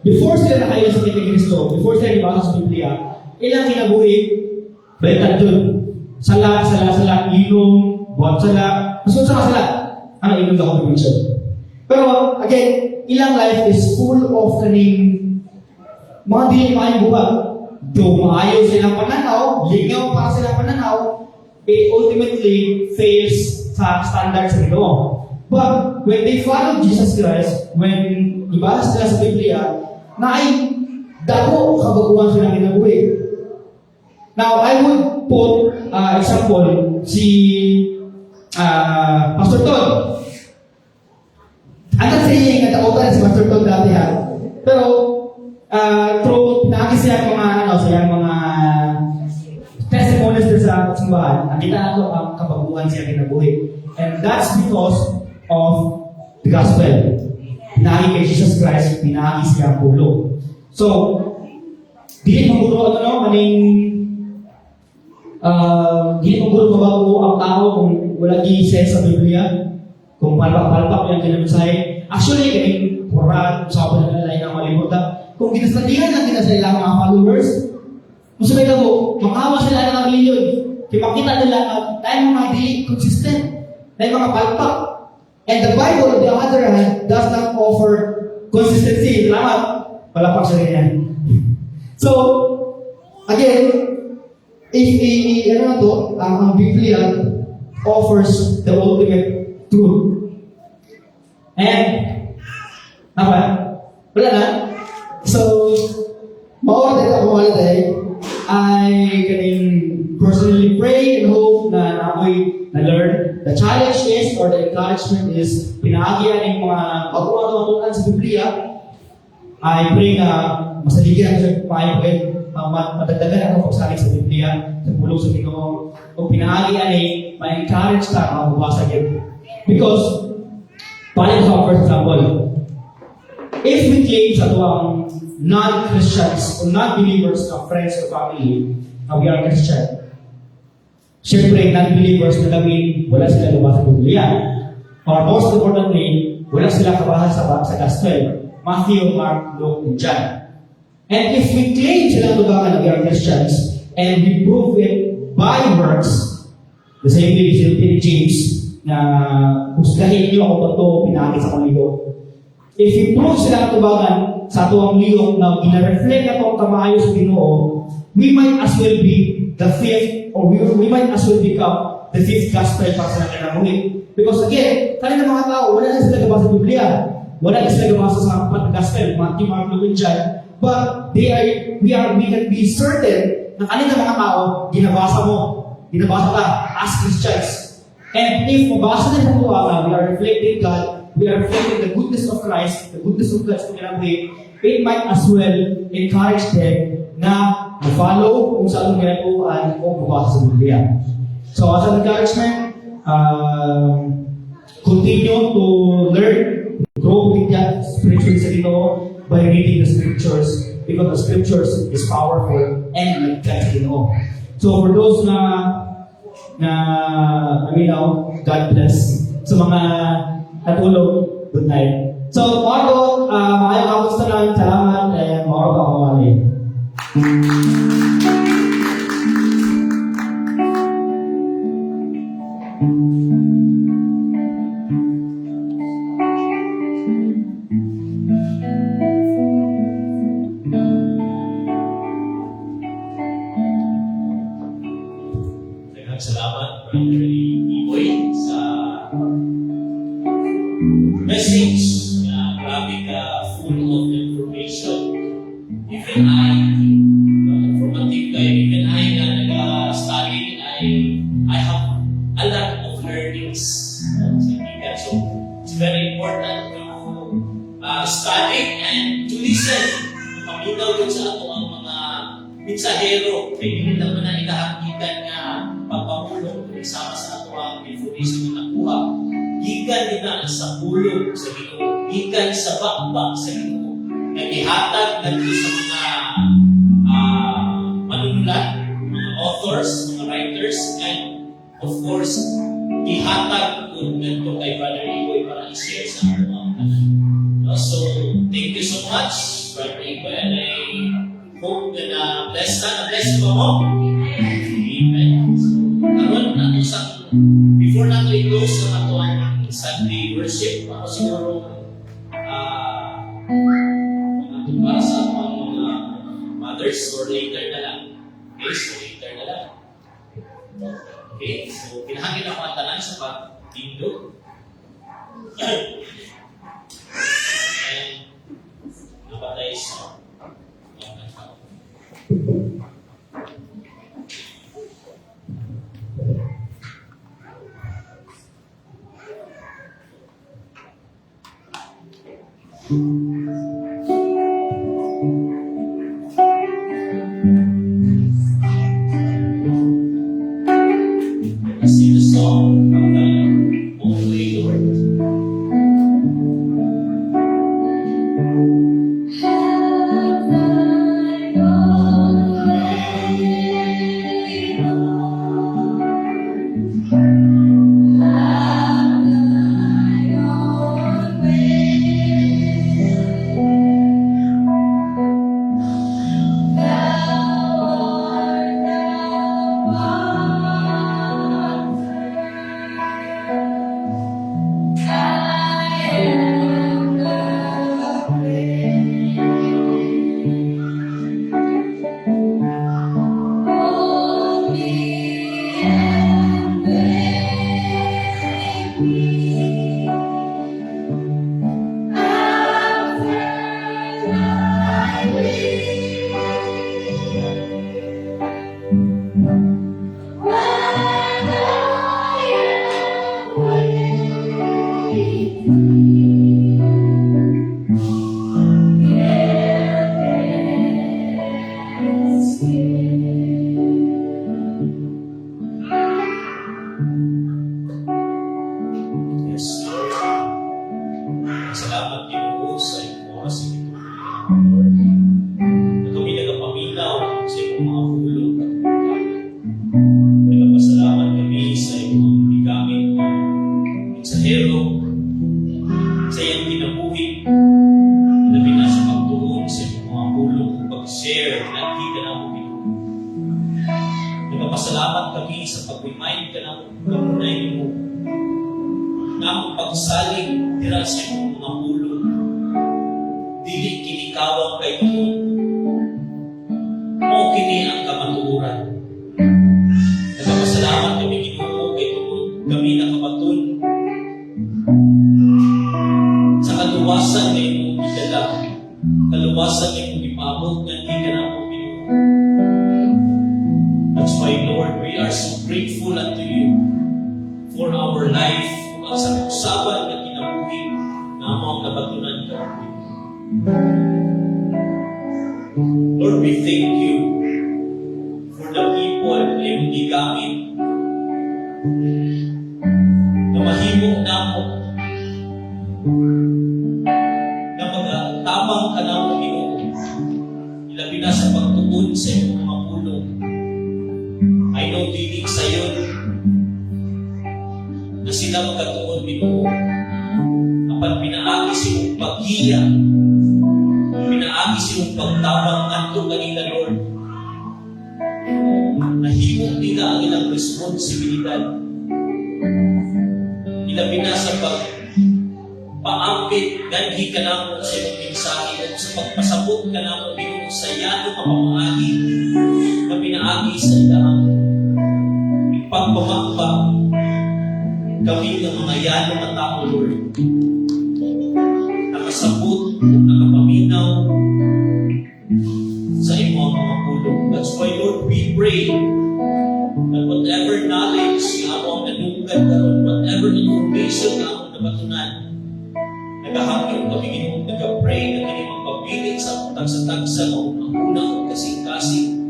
before sila nakaila sa Kiti Kristo, before sila ibasa sa Biblia, ilang kinabuhi, balikan dun, sala, inom, buhat sala, masunod sa sala, ano inom na contribution. Pero, again, ilang life is full of kaning mga dili maayong buhat. Though maayo silang pananaw, lingaw para silang pananaw, it ultimately fails sa standard sa Ginoo. But when they follow Jesus Christ, when ibasa sila sa Biblia, na ay dako kabaguhan silang kinabuhi. Now, I would put example si Pastor Todd. I'm not saying na tautan si Pastor Todd dati ha. Pero, through pinakis siya mga testimonies din sa simbahan, nakita nato ang kabaguhan siya kinabuhi. And that's because of the gospel. Pinagi kay Jesus Christ, pinagi siya ang pulo. So, dili maguro dili maguro mabago ang tao kung wala gi-sense sa Biblia, kung palpak-palpak yung kinamisay. Actually, kaning pura, usapan na nila yung malimutan. Kung ginasalihan lang nila sa ilang mga followers, kung sabi na po, makawa sila ng reliyon. Kaya makita nila dahil mga dili consistent, dahil mga palpak. And the Bible, on the other hand, does not offer consistency. Salamat. Palpak sa ganyan. So, again, ang Biblia offers the ultimate truth. And, wala na. So, mawala tayo ako I can personally pray and hope na ako'y na-learn. The challenge is, or the encouragement is, pinahagian ng mga pag-uwan sa Biblia. I pray na masaligyan sa madagdagan ako pagsalig sa Biblia, sa pulong sa Ginoo. Kung pinahagian ay ma-encourage ka ang magbasa yun. Because, paano sa first example, if we claim sa tuwang non-Christians or non-believers na friends or family na we are Christian, syempre, non-believers na namin wala sila nabasa sa Biblia. Or most importantly, wala sila kabahas sa Gospel. Matthew, Mark, Luke, and John. And if we claim sila tubakan na we are Christians and we prove it by works, the same way ni James na husgahin niyo ako ito pinakit sa kanigo. If we prove sila tubakan sa tuwang liyong na ginareflect na itong kamaayo sa Ginoo, we might as well be the fifth or we might as well become the fifth gospel para sa kinabuhi. Because again, kanina mga tao, wala na sila gabasa sa Biblia. Wala na sila gabasa sa apat na gospel, Matthew, Mark, Luke, and John. But we can be certain na kanina mga tao, ginabasa mo. Ginabasa ka as Christians. And if mabasa din sa tuwa, we are reflecting God, we are reflecting the goodness of Christ, the goodness of God sa kinabuhi, it might as well encourage them na follow kung saan ginagawa o mabasa sa Biblia. So as an encouragement, continue to learn, grow with that spiritually sa dito by reading the scriptures because the scriptures is powerful and nagkat sa Ginoo. So for those na God bless. Sa mga natulog, good night. So, Marco, maayong kamusta lang, salamat, and Marco ako mali. Daghang salamat, Brother Iboy, sa message na grabe ka, full of information. Even informative kayo, even I na nag-study, I have a lot of learnings sa kaibigan. So, it's very important to study and to listen. Paminaw din sa ato ang mga mensahero. Kaya hindi naman na inahakitan nga pagpapulong isama sa ato ang information na nakuha. Gikan nila sa pulong sa Ginoo, gikan sa bakbak sa Ginoo. Nagihatag natin sa mga manunulat, mga authors, mga writers, and of course, gihatag kung ganito kay Brother Iboy para i-share sa ato ang kanan. So, thank you so much, Brother Iboy, and I hope na bless ka mo. Amen. So, karon nato sa before nato i-close ang ato ang Sunday worship, ako siguro para sa mga mothers or later na lang. Okay, so later na lang. Okay, so pinahangin ako ang tanan sa pag-tindog. And nabatay sa sing the song of the Holy Lord. Have thine own way, Lord. Have thine own way. Nagpapasalamat kami sa pag-remind ka ng kamunay mo na ang pagsalig dira sa iyong mga pulong dili kinikawang kay Ginoo mo kini ang kamatuoran. Nagpapasalamat kami Ginoo kay nakabaton sa kaluwasan na imong idala, kaluwasan na imong ipabot nga hindi ka na po Ginoo. That's why, Lord, we are so grateful unto you for our life, kung ang sa usapan na kinabuhi na among nabatunan ka. Lord, we thank you for the people na iyong gigamit na mahimo na mo na magatamang ka na mo Ginoo, ilabi na sa pagtuon sa iyong mga pulong. I know dinig sa iyo na sila magkatuon Ginoo kapag pinaagi sa iyong paghiya, pinaagi sa iyong pagtabang ngadto kanila Lord. Nahimo nila ang ilang responsibilidad. Ilabi na sa pagpaampit, ganhi ka na mo sa iyong mensahe o sa pagpasabot ka na mo Ginoo sa yano kapamaagi na pinaagi sa ilang pagpamakbang kami ng mga yano na tao Lord. Nakasabot, nakapaminaw sa iyong mga pulong. That's why Lord, we pray that whatever knowledge na ako ang nanungkad karon, whatever information na ako nabatunan, nagahangin kami Ginoo, nagapray na kami magpabilit sa tagsa-tagsa o una o kasing-kasing.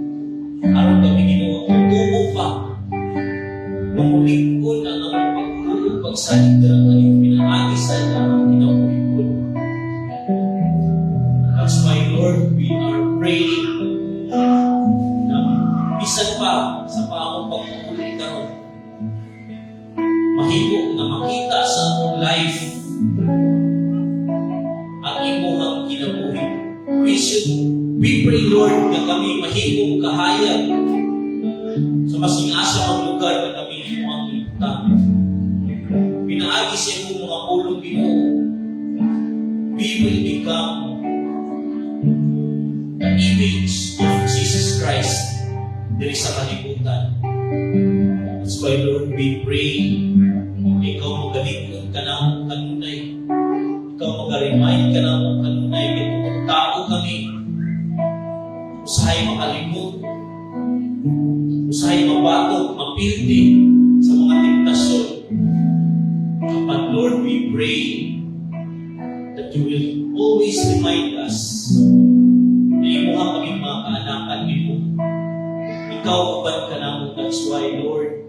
Aron kami Ginoo, tutubo pa, mamulikon ang among pagtulog, pagsalig na ang iyong pinaagi sa ilang kinamulikon. That's why Lord, we are praying na bisan pa sa paamong pagpupuli karon, mahimo na makita sa among life ang imong kinabuhi. We pray Lord na kami mahimong kahayag sa masing asa ang lugar na kami imong ibutang. Pinaagi sa imong mga pulong Ginoo, we will become the image of Jesus Christ diri sa kalibutan. That's why Lord, we pray ikaw magalingon ka na mong kanunay, ikaw mag-remind ka na mong kanunay kung tao kami usahay makalimot, usahay mabatok, mapildi sa mga tentasyon. Kapag Lord, we pray that you will always remind us na imo ang kaming mga kaanakan nimo. Ikaw kapan ka naman. That's why, Lord,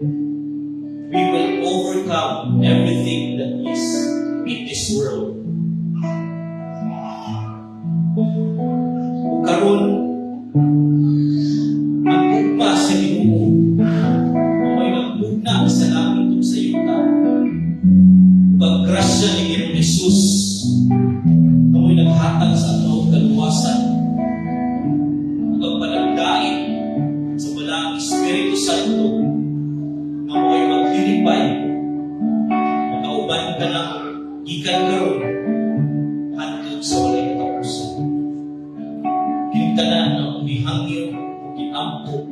we will overcome everything that is in this world. Kung karon, magugma sa Ginoo, may magugna sa langit o sa yuta. Paggrasya ni Ginoong Jesus, amoy naghatag sa atong kaluwasan, pagpanagdain sa walang Espiritu Santo, amoy magdiripay, makauban ka na, gikan karon, hantod sa walay katapusan. Kintanan ang umihangyo, kinampo,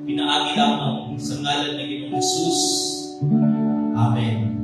pinaagi lamang sa ngalan ng Ginoong Jesus. Amen.